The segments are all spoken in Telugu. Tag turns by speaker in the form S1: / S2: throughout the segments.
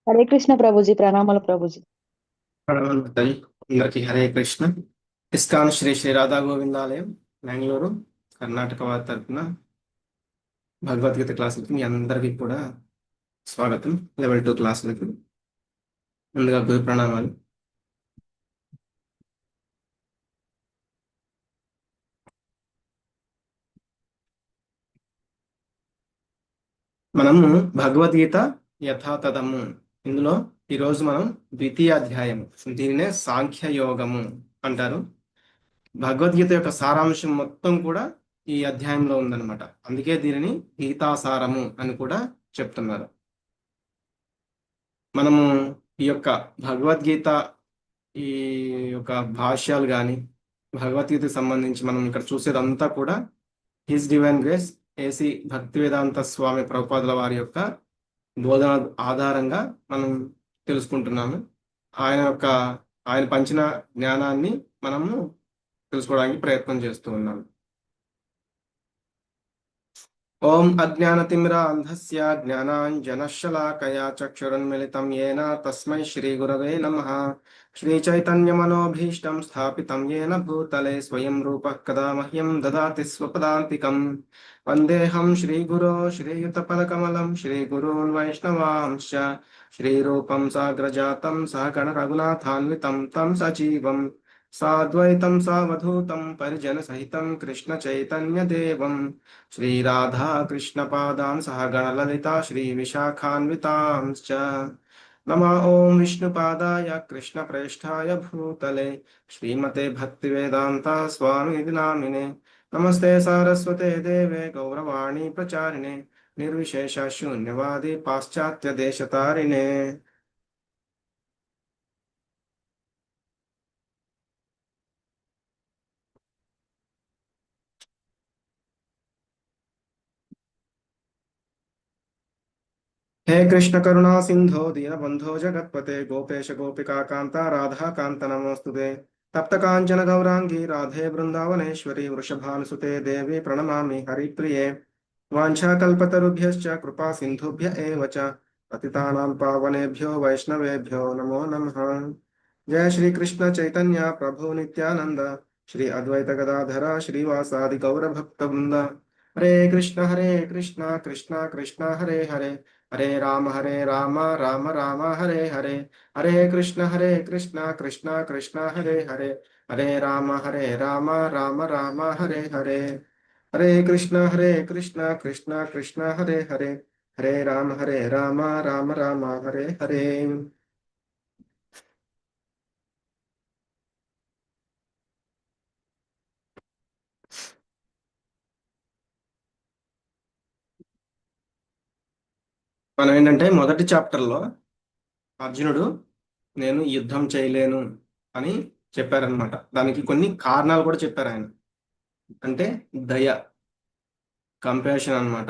S1: హరే కృష్ణ ప్రభుజీ, ప్రణామాలు ప్రభుజీ.
S2: ప్రణామాలు. అందరికీ హరే కృష్ణ. ఇస్కాన్ శ్రీ శ్రీ రాధా గోవిందాలయం బెంగళూరు కర్ణాటక వారి తరఫున భగవద్గీత క్లాసులకి మీ అందరికీ కూడా స్వాగతం. లెవెల్ 2 క్లాసులకి ముందుగా గురు ప్రణామాలు. మనము భగవద్గీత యథాతథము ఇందులో ఈరోజు మనం ద్వితీయ అధ్యాయం, దీనినే సాంఖ్య యోగము అంటారు. భగవద్గీత యొక్క సారాంశం మొత్తం కూడా ఈ అధ్యాయంలో ఉందన్నమాట. అందుకే దీనిని గీతాసారము అని కూడా చెప్తున్నారు. మనము ఈ యొక్క భగవద్గీత ఈ యొక్క భాష్యాలు కానీ భగవద్గీతకు సంబంధించి మనం ఇక్కడ చూసేదంతా కూడా హిస్ డివైన్ గ్రేస్ ఏసి భక్తివేదాంత స్వామి ప్రభుపాదుల వారి యొక్క బోధన ఆధారంగా మనం తెలుసుకుంటున్నాము. ఆయన పంచిన జ్ఞానాన్ని మనము తెలుసుకోవడానికి ప్రయత్నం చేస్తూ ఉన్నాము. ఓం అజ్ఞానతిమిరాంధస్య జ్ఞానాంజనశలాకయా చక్షురున్మిళితం యేన తస్మై శ్రీగురవే నమః. శ్రీచైతన్యమనోభీష్టం స్థాపితం యేన భూతలే స్వయం రూపః కదా మహ్యం దదాతి స్వపదాంతికం. వందేహం శ్రీగురో శ్రీయుతపదకమలం శ్రీగురూన్ వైష్ణవాంశ్చ శ్రీరూపం సాగ్రజాతం సహగణ రఘునాథాన్వితం తం సజీవం సాద్వైతం సావధూతం పరిజన సహితం కృష్ణ చైతన్య దేవం శ్రీరాధా కృష్ణ పాదాన్ సహగణ లలితా శ్రీ విశాఖాన్వితాంశ్చ. నమ ఓం విష్ణుపాదాయ కృష్ణ ప్రేష్ఠాయ భూతలే శ్రీమతే భక్తివేదాంత స్వామి నామినే. నమస్తే సారస్వతే దేవే గౌరవాణి ప్రచారిణే నిర్విశేష శూన్యవాది పాశ్చాత్య దేశతారిణే. हे कृष्ण करुणा सिंधो दीनबंधो जगत्पते गोपेश गोपिका कांता राधा कांत नमोस्तुते. तप्त कांचन गौरांगी राधे वृंदावनेश्वरी वृषभानुसुते देवी प्रणमामि हरिप्रिये. वाञ्छाकल्पतरुभ्यश्च कृपा सिंधुभ्य एव च पतितानां पावनेभ्यो वैष्णवेभ्यो नमो नमः. जय श्री कृष्ण चैतन्य प्रभु नित्यानंद श्री अद्वैत गदाधर श्रीवासादि गौर भक्तवृंद. हरे कृष्ण कृष्ण कृष्ण हरे हरे हरे राम राम राम हरे हरे. हरे कृष्ण कृष्ण कृष्ण हरे हरे हरे राम राम राम हरे हरे. हरे कृष्ण कृष्ण कृष्ण हरे हरे हरे राम राम राम हरे हरे. మనం ఏంటంటే మొదటి చాప్టర్లో అర్జునుడు నేను యుద్ధం చేయలేను అని చెప్పారనమాట. దానికి కొన్ని కారణాలు కూడా చెప్పారు ఆయన. అంటే దయ, కంపాషన్ అన్నమాట.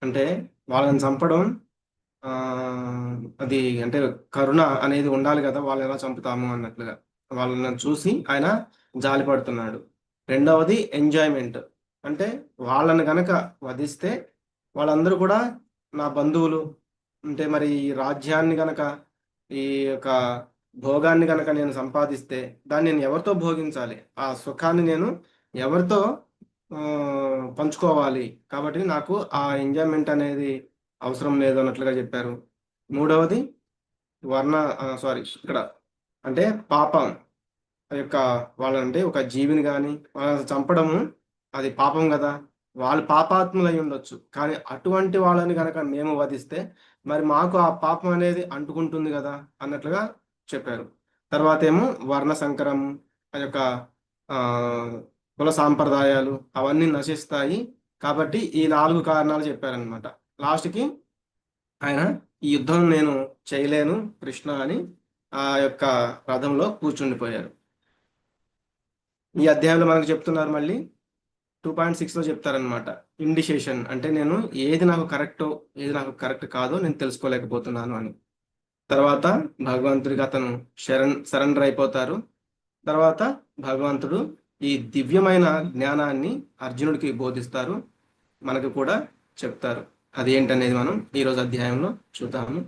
S2: అంటే వాళ్ళని చంపడం ఆ అది అంటే కరుణ అనేది ఉండాలి కదా, వాళ్ళని ఎలా చంపుతాము అన్నట్లుగా వాళ్ళని చూసి ఆయన జాలి పడుతున్నాడు. రెండవది ఎంజాయ్మెంట్, అంటే వాళ్ళని గనక వధిస్తే వాళ్ళందరూ కూడా నా బంధువులు, అంటే మరి ఈ రాజ్యాన్ని గనక ఈ యొక్క భోగాన్ని గనక నేను సంపాదిస్తే దాన్ని నేను ఎవరితో భోగించాలి, ఆ సుఖాన్ని నేను ఎవరితో ఆ, పంచుకోవాలి, కాబట్టి నాకు ఆ ఎంజాయ్మెంట్ అనేది అవసరం లేదు అన్నట్లుగా చెప్పారు. మూడవది ఇక్కడ అంటే పాపం యొక్క వాళ్ళంటే ఒక జీవిని కానీ వాళ్ళని చంపడము అది పాపం కదా, వాళ్ళు పాపాత్ములై ఉండొచ్చు, కానీ అటువంటి వాళ్ళని కనుక మేము వధిస్తే మరి మాకు ఆ పాపం అనేది అంటుకుంటుంది కదా అన్నట్లుగా చెప్పారు. తర్వాత ఏమో వర్ణ సంకరం, ఆ యొక్క ఆ కుల సాంప్రదాయాలు అవన్నీ నశిస్తాయి, కాబట్టి ఈ 4 కారణాలు చెప్పారనమాట. లాస్ట్కి ఆయన ఈ యుద్ధం నేను చేయలేను కృష్ణ అని ఆ యొక్క రథంలో కూర్చుండిపోయారు. ఈ అధ్యాయంలో మనకు చెప్తున్నారు, మళ్ళీ 2.6లో చెప్తారనమాట. ఇండిసేషన్ అంటే నేను ఏది నాకు కరెక్టో ఏది నాకు కరెక్ట్ కాదో నేను తెలుసుకోలేకపోతున్నాను అని. తర్వాత భగవంతుడికి అతను సరెండర్ అయిపోతారు. తర్వాత భగవంతుడు ఈ దివ్యమైన జ్ఞానాన్ని అర్జునుడికి బోధిస్తారు, మనకు కూడా చెప్తారు. అది ఏంటనేది మనం ఈరోజు అధ్యాయంలో చూద్దాము.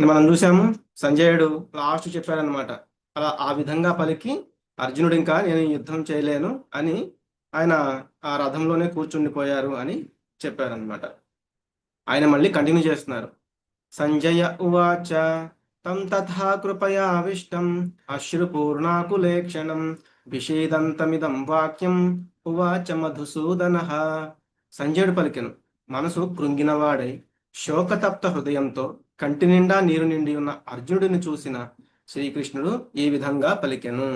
S2: మనం చూసాము సంజయుడు లాస్ట్ చెప్పారనమాట. అలా ఆ విధంగా పలికి అర్జునుడు ఇంకా నేను యుద్ధం చేయలేను అని ఆయన ఆ రథంలోనే కూర్చుండిపోయారు అని చెప్పారనమాట. ఆయన మళ్ళీ కంటిన్యూ చేస్తున్నారు. సంజయ ఉవాచ తం తథా కృపయావిష్టం అశ్రుపూర్ణాకులేక్షణం విషేదంతమిదం వాక్యం ఉవాచ మధుసూదన. సంజయుడు పలికెను, మనసు కృంగినవాడై శోకతప్త హృదయంతో కంటి నిండా నీరు నిండి ఉన్న అర్జునుడిని చూసిన శ్రీకృష్ణుడు ఈ విధంగా పలికెను.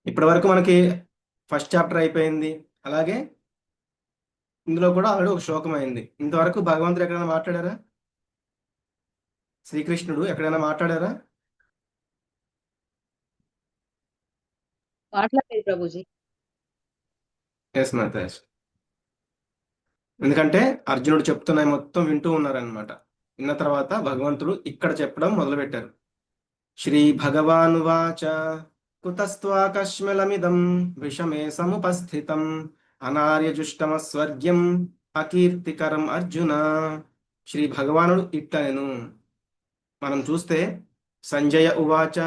S2: ఇప్పటి వరకు మనకి ఫస్ట్ చాప్టర్ అయిపోయింది. అలాగే ఇందులో కూడా ఆల్రెడీ ఒక శ్లోకం అయింది. ఇంతవరకు భగవంతుడు ఎక్కడైనా మాట్లాడారా? శ్రీకృష్ణుడు ఎక్కడైనా మాట్లాడారా?
S1: మాట్లాడలేదు ప్రభుజీ.
S2: ఎస్ మాతాజ్. ఎందుకంటే అర్జునుడు చెప్తున్నాయి మొత్తం వింటూ ఉన్నారనమాట. విన్న తర్వాత భగవంతుడు ఇక్కడ చెప్పడం మొదలుపెట్టారు. శ్రీ భగవానువాచ కుతస్త్వాకశ్మలమిదం విషమే సముపస్థితం అనార్యజుష్టమస్వర్గ్యం అకీర్తికరం అర్జున. శ్రీ భగవానుడు ఇట్లనెను. మనం చూస్తే సంజయ ఉవాచ,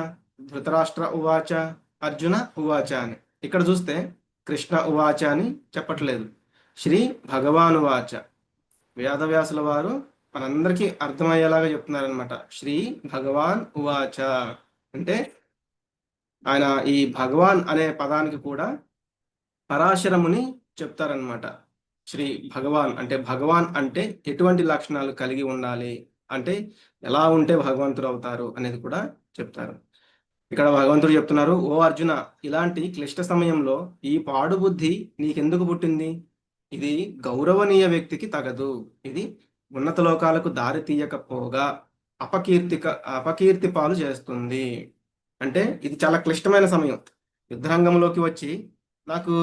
S2: ధృతరాష్ట్ర ఉవాచ, అర్జున ఉవాచ అని. ఇక్కడ చూస్తే కృష్ణ ఉవాచ అని చెప్పట్లేదు, శ్రీ భగవానువాచ. వేదవ్యాసుల వారు మనందరికీ అర్థమయ్యేలాగా చెప్తున్నారనమాట. శ్రీ భగవాన్ ఉవాచ అంటే ఆయన ఈ భగవాన్ అనే పదానికి కూడా పరాశరముని చెప్తారనమాట. శ్రీ భగవాన్ అంటే భగవాన్ అంటే ఎటువంటి లక్షణాలు కలిగి ఉండాలి, అంటే ఎలా ఉంటే భగవంతుడు అవుతారు అనేది కూడా చెప్తారు. ఇక్కడ భగవంతుడు చెప్తున్నారు, ఓ అర్జున, ఇలాంటి క్లిష్ట సమయంలో ఈ పాడు బుద్ధి నీకెందుకు పుట్టింది? ఇది గౌరవనీయ వ్యక్తికి తగదు. ఇది ఉన్నత లోకాలకు దారి తీయకపోగా అపకీర్తి పాలు చేస్తుంది. అంటే ఇది చాలా క్లిష్టమైన సమయం. యుద్ధరంగంలోకి వచ్చి నాకు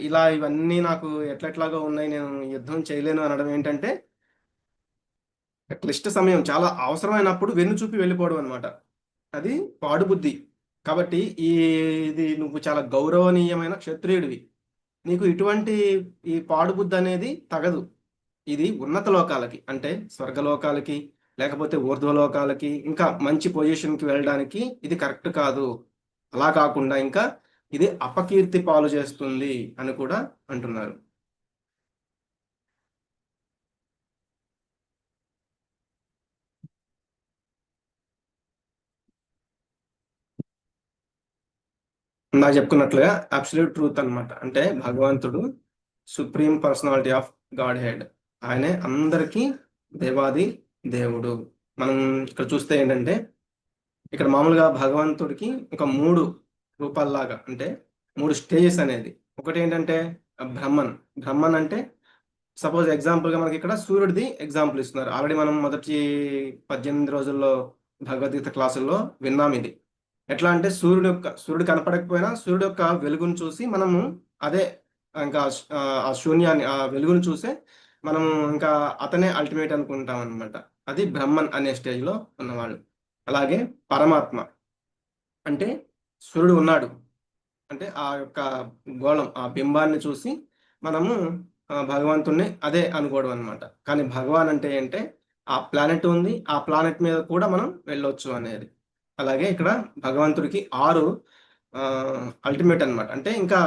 S2: ఇలా ఇవన్నీ నాకు ఎట్లెట్లాగా ఉన్నాయి, నేను యుద్ధం చేయలేను అనడం ఏంటంటే క్లిష్ట సమయం, చాలా అవసరమైనప్పుడు వెన్ను చూపి వెళ్ళిపోవడం అనమాట. అది పాడు బుద్ధి. కాబట్టి ఇది నువ్వు చాలా గౌరవనీయమైన క్షత్రియుడివి, నీకు ఇటువంటి ఈ పాడు బుద్ధి అనేది తగదు. ఇది ఉన్నత లోకాలకి అంటే స్వర్గలోకాలకి లేకపోతే ఊర్ధ్వలోకాలకి ఇంకా మంచి పొజిషన్కి వెళ్ళడానికి ఇది కరెక్ట్ కాదు. అలా కాకుండా ఇంకా ఇది అపకీర్తి పాలు చేస్తుంది అని కూడా అంటున్నారు. నాకు చెప్పుకున్నట్లుగా అబ్సల్యూట్ ట్రూత్ అనమాట. అంటే భగవంతుడు supreme personality of God head, ఆయనే అందరికీ దేవాది దేవుడు. మనం ఇక్కడ చూస్తే ఏంటంటే ఇక్కడ మామూలుగా భగవంతుడికి ఒక 3 రూపాల్లాగా, అంటే 3 స్టేజెస్ అనేది. ఒకటి ఏంటంటే బ్రహ్మన్. బ్రహ్మన్ అంటే సపోజ్ ఎగ్జాంపుల్గా మనకి ఇక్కడ సూర్యుడిది ఎగ్జాంపుల్ ఇస్తున్నారు. ఆల్రెడీ మనం మొదటి 18 రోజుల్లో భగవద్గీత క్లాసుల్లో విన్నాం ఇది. ఎట్లా అంటే సూర్యుడు కనపడకపోయినా సూర్యుడు యొక్క వెలుగును చూసి మనము అదే ఇంకా ఆ శూన్యాన్ని, ఆ వెలుగును చూసే మనం ఇంకా అతనే అల్టిమేట్ అనుకుంటాం అనమాట. అది బ్రహ్మన్ అనే స్టేజ్లో ఉన్నవాళ్ళు. అలాగే పరమాత్మ అంటే సూర్యుడు ఉన్నాడు అంటే ఆ యొక్క గోళం, ఆ బింబాన్ని చూసి మనము భగవంతుణ్ణి అదే అనుకోవడం అనమాట. కానీ భగవాన్ అంటే ఆ ప్లానెట్ ఉంది, ఆ ప్లానెట్ మీద కూడా మనం వెళ్ళొచ్చు అనేది. అలాగే ఇక్కడ భగవంతుడికి 6 అల్టిమేట్ అనమాట. అంటే ఇంకా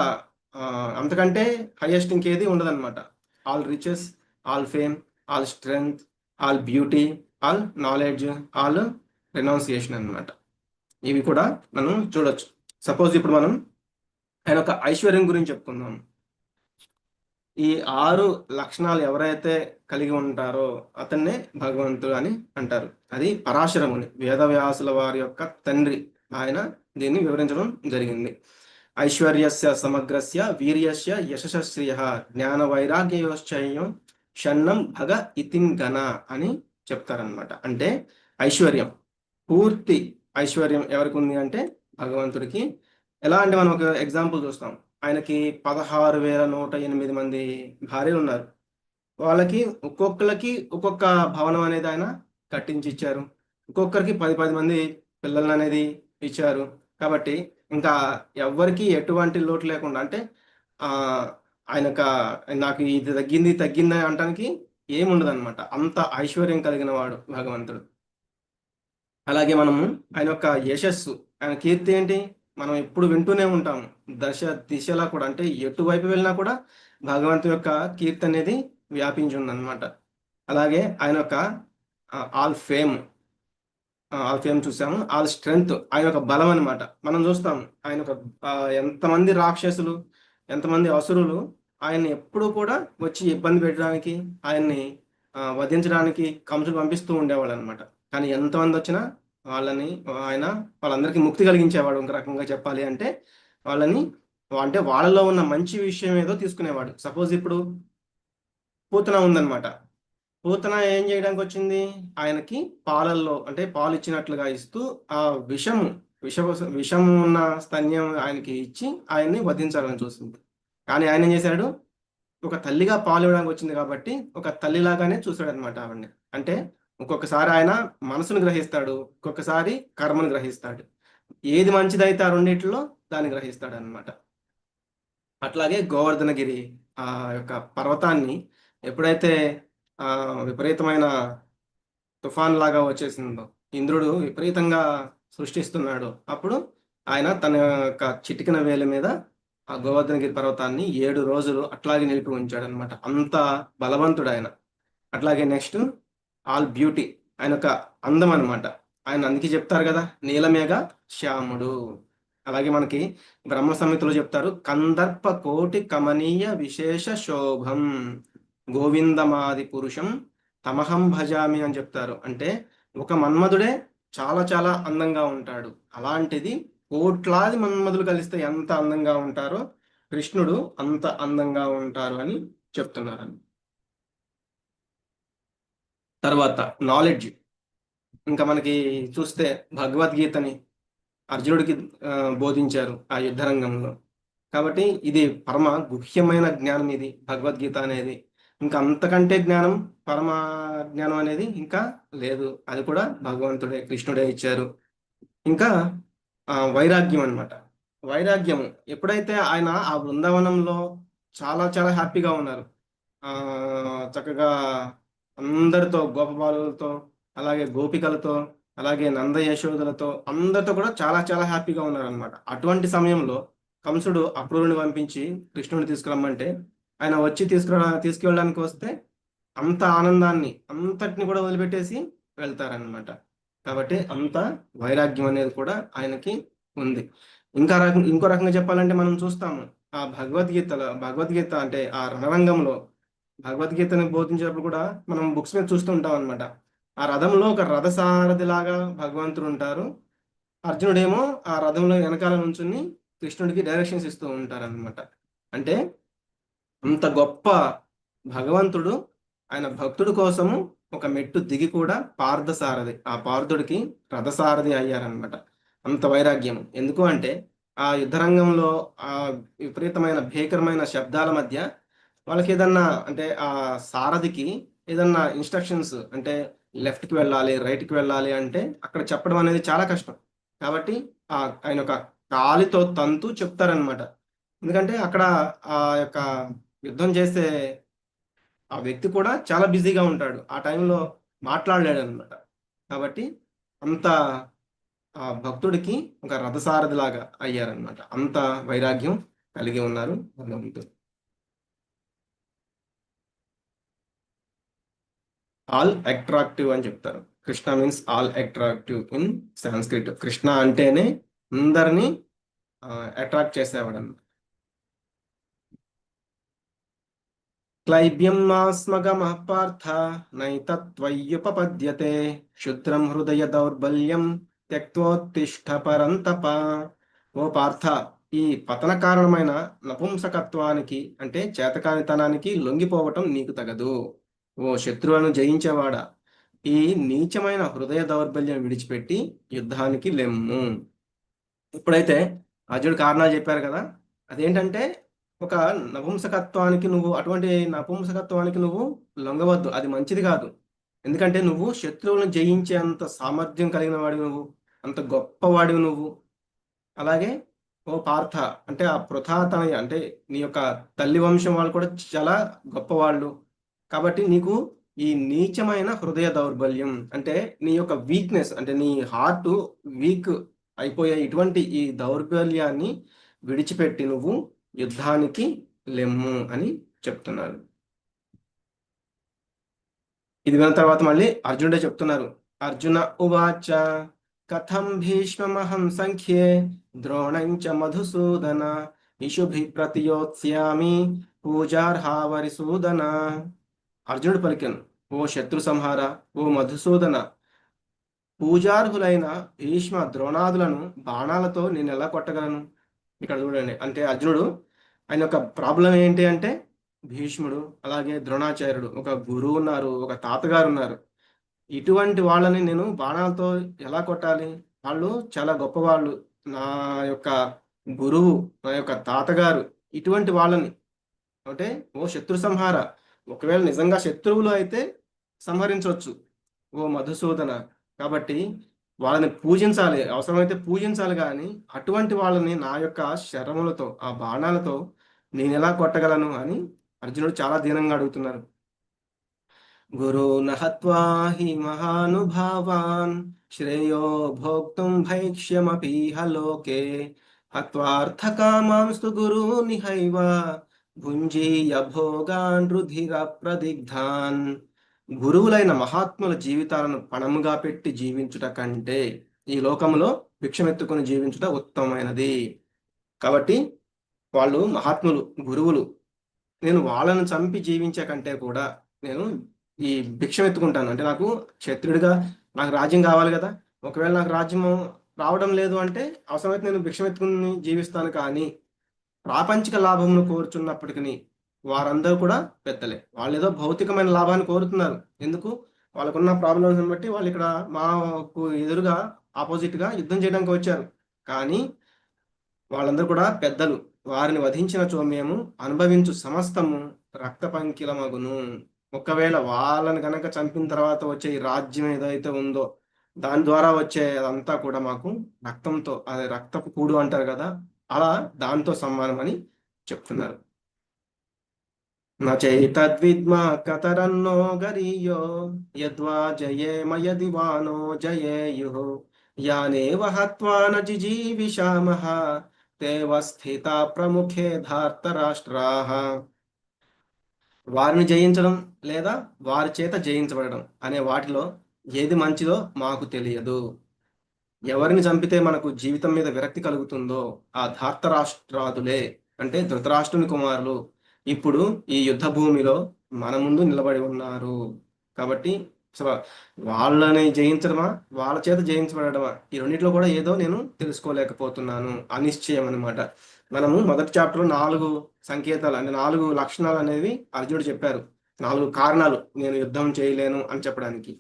S2: అంతకంటే హైయెస్ట్ ఇంకేది ఉండదన్నమాట. All riches, all fame, all strength, all beauty, all knowledge, all renunciation అనమాట. ఇవి కూడా మనం చూడొచ్చు. సపోజ్ ఇప్పుడు మనం ఆయన ఒక ఐశ్వర్యం గురించి చెప్పుకుందాం. ఈ 6 లక్షణాలు ఎవరైతే కలిగి ఉంటారో అతన్నే భగవంతుడు అని అంటారు. అది పరాశరముని, వేదవ్యాసుల వారి యొక్క తండ్రి, ఆయన దీన్ని వివరించడం జరిగింది. ఐశ్వర్యస్య సమగ్రస్య వీర్యస్య యశశ్రియ జ్ఞాన వైరాగ్యయోశ్చయం షణ్ణం భగ ఇతిన్ గణ అని చెప్తారనమాట. అంటే ఐశ్వర్యం, పూర్తి ఐశ్వర్యం ఎవరికి ఉంది అంటే భగవంతుడికి. ఎలా అంటే మనం ఒక ఎగ్జాంపుల్ చూస్తాం. ఆయనకి 16,108 మంది భార్యలు ఉన్నారు. వాళ్ళకి ఒక్కొక్కరికి ఒక్కొక్క భవనం అనేది ఆయన కట్టించి ఇచ్చారు. ఒక్కొక్కరికి 10 మంది పిల్లలను అనేది ఇచ్చారు. కాబట్టి ఇంకా ఎవ్వరికి ఎటువంటి లోటు లేకుండా, అంటే ఆయన యొక్క నాకు ఇది తగ్గింది తగ్గింది అనటానికి ఏముండదు అనమాట. అంత ఐశ్వర్యం కలిగిన వాడు భగవంతుడు. అలాగే మనము ఆయన యొక్క యశస్సు, ఆయన కీర్తి ఏంటి మనం ఎప్పుడు వింటూనే ఉంటాము. దశ దిశలా కూడా, అంటే ఎటువైపు వెళ్ళినా కూడా భగవంతు యొక్క కీర్తి అనేది వ్యాపించి ఉందన్నమాట. అలాగే ఆయన యొక్క ఆల్ ఫేమ్, ఆల్ ఫేమ్ చూసాము. ఆల్ స్ట్రెంగ్త్, ఆయన యొక్క బలం అనమాట. మనం చూస్తాం ఆయన ఒక ఎంతమంది రాక్షసులు, ఎంతమంది అసురులు ఆయన్ని ఎప్పుడూ కూడా వచ్చి ఇబ్బంది పెట్టడానికి, ఆయన్ని వధించడానికి కంసులు పంపిస్తూ ఉండేవాడు అనమాట. కానీ ఎంతమంది వచ్చినా వాళ్ళని ఆయన వాళ్ళందరికీ ముక్తి కలిగించేవాడు. ఒక రకంగా చెప్పాలి అంటే వాళ్ళని, అంటే వాళ్ళలో ఉన్న మంచి విషయం ఏదో తీసుకునేవాడు. సపోజ్ ఇప్పుడు పూతన ఉందన్నమాట. పూతన ఏం చేయడానికి వచ్చింది, ఆయనకి పాలల్లో అంటే పాలు ఇచ్చినట్లుగా ఇస్తూ ఆ విషము విష విషము ఉన్న స్తన్యం ఆయనకి ఇచ్చి ఆయన్ని వధించాలని చూస్తుంది. కానీ ఆయన ఏం చేశాడు, ఒక తల్లిగా పాలు ఇవ్వడానికి వచ్చింది కాబట్టి ఒక తల్లిలాగానే చూశాడు అనమాట ఆవిడ్ని. అంటే ఒక్కొక్కసారి ఆయన మనసును గ్రహిస్తాడు, ఒక్కొక్కసారి కర్మను గ్రహిస్తాడు. ఏది మంచిదైతే ఆ రెండిట్లో దాన్ని గ్రహిస్తాడు అనమాట. అట్లాగే గోవర్ధనగిరి ఆ యొక్క పర్వతాన్ని ఎప్పుడైతే విపరీతమైన తుఫాన్ లాగా వచ్చేసిందో, ఇంద్రుడు విపరీతంగా సృష్టిస్తున్నాడు, అప్పుడు ఆయన తన యొక్క చిటికిన వేలి మీద ఆ గోవర్ధనగిరి పర్వతాన్ని 7 రోజులు అట్లాగే నిలిపి ఉంచాడు అనమాట. అంత బలవంతుడు ఆయన. అట్లాగే నెక్స్ట్ ఆల్ బ్యూటీ, ఆయన యొక్క అందం అనమాట. ఆయన అందుకే చెప్తారు కదా నీలమేఘ శ్యాముడు. అలాగే మనకి బ్రహ్మ సంహితలో చెప్తారు, కందర్ప కోటి కమనీయ విశేష శోభం గోవిందమాది పురుషం తమహం భజామి అని చెప్తారు. అంటే ఒక మన్మధుడే చాలా చాలా అందంగా ఉంటాడు, అలాంటిది కోట్లాది మన్మధులు కలిస్తే ఎంత అందంగా ఉంటారో కృష్ణుడు అంత అందంగా ఉంటారు అని చెప్తున్నారు. తర్వాత నాలెడ్జ్, ఇంకా మనకి చూస్తే భగవద్గీతని అర్జునుడికి బోధించారు ఆ యుద్ధ రంగంలో. కాబట్టి ఇది పరమ గుహ్యమైన జ్ఞానం ఇది భగవద్గీత అనేది. ఇంకా అంతకంటే జ్ఞానం, పరమ జ్ఞానం అనేది ఇంకా లేదు. అది కూడా భగవంతుడే, కృష్ణుడే ఇచ్చారు. ఇంకా వైరాగ్యం అన్నమాట. వైరాగ్యం ఎప్పుడైతే ఆయన ఆ బృందావనంలో చాలా చాలా హ్యాపీగా ఉన్నారు, చక్కగా అందరితో, గోపబాలులతో, అలాగే గోపికలతో, అలాగే నంద యశోదలతో, అందరితో కూడా చాలా చాలా హ్యాపీగా ఉన్నారనమాట. అటువంటి సమయంలో కంసుడు అక్రూరుని పంపించి కృష్ణుడిని తీసుకురమ్మంటే ఆయన వచ్చి తీసుకువెళ్ళడానికి వస్తే అంత ఆనందాన్ని అంతటిని కూడా వదిలిపెట్టేసి వెళ్తారనమాట. కాబట్టి అంత వైరాగ్యం అనేది కూడా ఆయనకి ఉంది. ఇంకో రకంగా చెప్పాలంటే మనం చూస్తాము ఆ భగవద్గీత అంటే ఆ రణరంగంలో భగవద్గీతను బోధించేటప్పుడు కూడా మనం బుక్స్ మీద చూస్తూ ఉంటాం అనమాట. ఆ రథంలో ఒక రథసారథి లాగా భగవంతుడు ఉంటారు, అర్జునుడేమో ఆ రథంలో వెనకాల నుంచుని కృష్ణుడికి డైరెక్షన్స్ ఇస్తూ ఉంటారనమాట. అంటే అంత గొప్ప భగవంతుడు ఆయన భక్తుడి కోసము ఒక మెట్టు దిగి కూడా పార్థసారథి, ఆ పార్థుడికి రథసారథి అయ్యారనమాట. అంత వైరాగ్యం. ఎందుకు అంటే ఆ యుద్ధరంగంలో ఆ విపరీతమైన భీకరమైన శబ్దాల మధ్య వాళ్ళకి ఏదన్నా, అంటే ఆ సారథికి ఏదన్నా ఇన్స్ట్రక్షన్స్, అంటే లెఫ్ట్కి వెళ్ళాలి, రైట్కి వెళ్ళాలి అంటే అక్కడ చెప్పడం అనేది చాలా కష్టం. కాబట్టి ఆయన ఒక కాలితో తంతు చెప్తారనమాట. ఎందుకంటే అక్కడ ఆ యొక్క యుద్ధం చేసే ఆ వ్యక్తి కూడా చాలా బిజీగా ఉంటాడు, ఆ టైంలో మాట్లాడలేడు అనమాట. కాబట్టి అంత ఆ భక్తుడికి ఒక రథసారథి లాగా అయ్యారనమాట. అంత వైరాగ్యం కలిగి ఉన్నారు భగవంతుడు. ఆల్ అట్రాక్టివ్ అని చెప్తారు. Krishna means all attractive in Sanskrit. Krishna అంటేనే అందరినీ అట్రాక్ట్ చేసేవాడు అన్నమాట. క్లైబ్యం నాస్మగమః పార్థ నైతత్వయ్యుపపద్యతే క్షుద్రం హృదయ దౌర్బల్యం త్యక్తోత్తిష్ఠ పరంతప. ఓ పార్థ, ఈ పతన కారణమైన నపుంసకత్వానికి అంటే చేతకానితనానికి లొంగిపోవటం నీకు తగదు. ఓ శత్రువులను జయించేవాడా, ఈ నీచమైన హృదయ దౌర్బల్యం విడిచిపెట్టి యుద్ధానికి లెమ్ము. ఇప్పుడైతే అర్జునుడు కారణాలు చెప్పారు కదా, అదేంటంటే ఒక అటువంటి నపుంసకత్వానికి నువ్వు లొంగవద్దు, అది మంచిది కాదు. ఎందుకంటే నువ్వు శత్రువులను జయించే అంత సామర్థ్యం కలిగిన వాడివి నువ్వు, అంత గొప్పవాడివి నువ్వు. అలాగే ఓ పార్థ, అంటే ఆ పృథాతనయ అంటే నీ యొక్క తల్లి వంశం వాళ్ళు కూడా చాలా గొప్పవాళ్ళు. కాబట్టి నీకు ఈ నీచమైన హృదయ దౌర్బల్యం అంటే నీ యొక్క వీక్నెస్, అంటే నీ హార్ట్ వీక్ అయిపోయే ఇటువంటి ఈ దౌర్బల్యాన్ని విడిచిపెట్టి నువ్వు యుద్ధానికి లెమ్ము అని చెప్తున్నారు. ఇది విన్న తర్వాత మళ్ళీ అర్జునుడే చెప్తున్నారు. అర్జున ఉవాచ కథం భీష్మహం సంఖ్యే ద్రోణం చ మధుసూదన ఇషుభి ప్రతియోత్స్యామి పూజార్హావరిసూదన. అర్జునుడు పలికెను, ఓ శత్రు సంహార, ఓ మధుసూదన, పూజార్హులైన భీష్మ ద్రోణాదులను బాణాలతో నేను ఎలా కొట్టగలను? ఇక్కడ చూడండి, అంటే అర్జునుడు ఆయన యొక్క ప్రాబ్లం ఏంటి అంటే భీష్ముడు అలాగే ద్రోణాచార్యుడు ఒక గురువు ఉన్నారు, ఒక తాతగారు ఉన్నారు. ఇటువంటి వాళ్ళని నేను బాణాలతో ఎలా కొట్టాలి? వాళ్ళు చాలా గొప్పవాళ్ళు, నా యొక్క గురువు, నా యొక్క తాతగారు, ఇటువంటి వాళ్ళని అంటే ఓ శత్రు సంహార, ఒకవేళ నిజంగా శత్రువులు అయితే సంహరించవచ్చు ఓ మధుసూదన. కాబట్టి వాళ్ళని పూజించాలి, అవసరమైతే పూజించాలి, కానీ అటువంటి వాళ్ళని నా యొక్క శరములతో ఆ బాణాలతో నేను ఎలా కొట్టగలను అని అర్జునుడు చాలా దీనంగా అడుగుతున్నారు. గురూన్ హత్వా హి మహానుభావాన్ శ్రేయో భోక్తుం భైక్ష్యమపీహ లోకే హత్వార్థకామాంస్తు గురూనిహైవ భుంజీయ భోగాన్ రుధిర ప్రదిగ్ధాన్. గురువులైన మహాత్ముల జీవితాలను పణముగా పెట్టి జీవించుట కంటే ఈ లోకంలో భిక్షమెత్తుకుని జీవించుట ఉత్తమమైనది. కాబట్టి వాళ్ళు మహాత్ములు, గురువులు, నేను వాళ్ళను చంపి జీవించే కంటే కూడా నేను ఈ భిక్షం ఎత్తుకుంటాను. అంటే నాకు క్షత్రుడిగా నాకు రాజ్యం కావాలి కదా, ఒకవేళ నాకు రాజ్యం రావడం లేదు అంటే అవసరమైతే నేను భిక్షం ఎత్తుకుని జీవిస్తాను. కానీ ప్రాపంచిక లాభమును కోరుచున్నప్పటికీ వారందరూ కూడా పెద్దలే, వాళ్ళు ఏదో భౌతికమైన లాభాన్ని కోరుతున్నారు. ఎందుకు? వాళ్ళకున్న ప్రాబ్లమ్స్ బట్టి వాళ్ళు ఇక్కడ మాకు ఎదురుగా ఆపోజిట్గా యుద్ధం చేయడానికి వచ్చారు. కానీ వాళ్ళందరూ కూడా పెద్దలు, వారిని వధించినచో మేము అనుభవించు సమస్తము రక్త పంకిలమగును. ఒకవేళ వాళ్ళని కనుక చంపిన తర్వాత వచ్చే ఈ రాజ్యం ఏదైతే ఉందో దాని ద్వారా వచ్చే అదంతా కూడా మాకు రక్తంతో, అదే రక్తపు కూడు అంటారు కదా, అలా దాంతో సమానం అని చెప్తున్నారు. నైతద్విద్మా కతరన్నో గరీయో యద్వా జయేమ యది వానో జయేయుః యానేవ హత్వా న జిజీవిషామః తేవ స్థితా ప్రముఖే ధార్తరాష్ట్రాః. వారిని జయించడం లేదా వారి చేత జయించబడడం అనే వాటిలో ఏది మంచిదో మాకు తెలియదు. ఎవరిని చంపితే మనకు జీవితం మీద విరక్తి కలుగుతుందో ఆ ధార్తరాష్ట్రాదులే, అంటే ధృతరాష్ట్రుని కుమారులు, ఇప్పుడు ఈ యుద్ధ భూమిలో మన ముందు నిలబడి ఉన్నారు. కాబట్టి వాళ్ళని జయించడమా, వాళ్ళ చేత జయించబడమా, ఈ రెండిట్లో కూడా ఏదో నేను తెలుసుకోలేకపోతున్నాను. అనిశ్చయం అనమాట. మనము మొదటి చాప్టర్లో 4 సంకేతాలు, అంటే 4 లక్షణాలు అనేవి అర్జునుడు చెప్పారు, 4 కారణాలు నేను యుద్ధం చేయలేను అని చెప్పడానికి.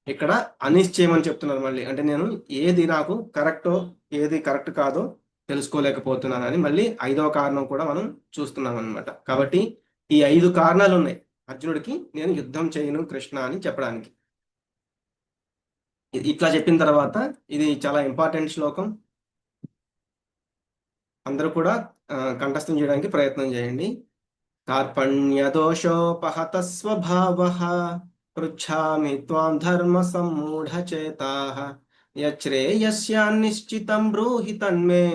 S2: ఇక్కడ అనిశ్చయం అని చెప్తున్నారు మళ్ళీ, అంటే నేను ఏది నాకు కరెక్టో ఏది కరెక్ట్ కాదో తెలుసుకోలేకపోతున్నానని మళ్ళీ 5వ కారణం కూడా మనం చూస్తున్నాం అనమాట. కాబట్టి ఈ 5 కారణాలు ఉన్నాయి అర్జునుడికి నేను యుద్ధం చేయను కృష్ణ అని చెప్పడానికి. ఇట్లా చెప్పిన తర్వాత ఇది చాలా ఇంపార్టెంట్ శ్లోకం, అందరూ కూడా కంఠస్థం చేయడానికి ప్రయత్నం చేయండి. కార్పణ్యదోషోపహత స్వభావః పృచ్ఛామి త్వాం ధర్మ సమ్మూఢచేతాః యచ్రేయస్యాన్నిశ్చితం బ్రూహి తన్మే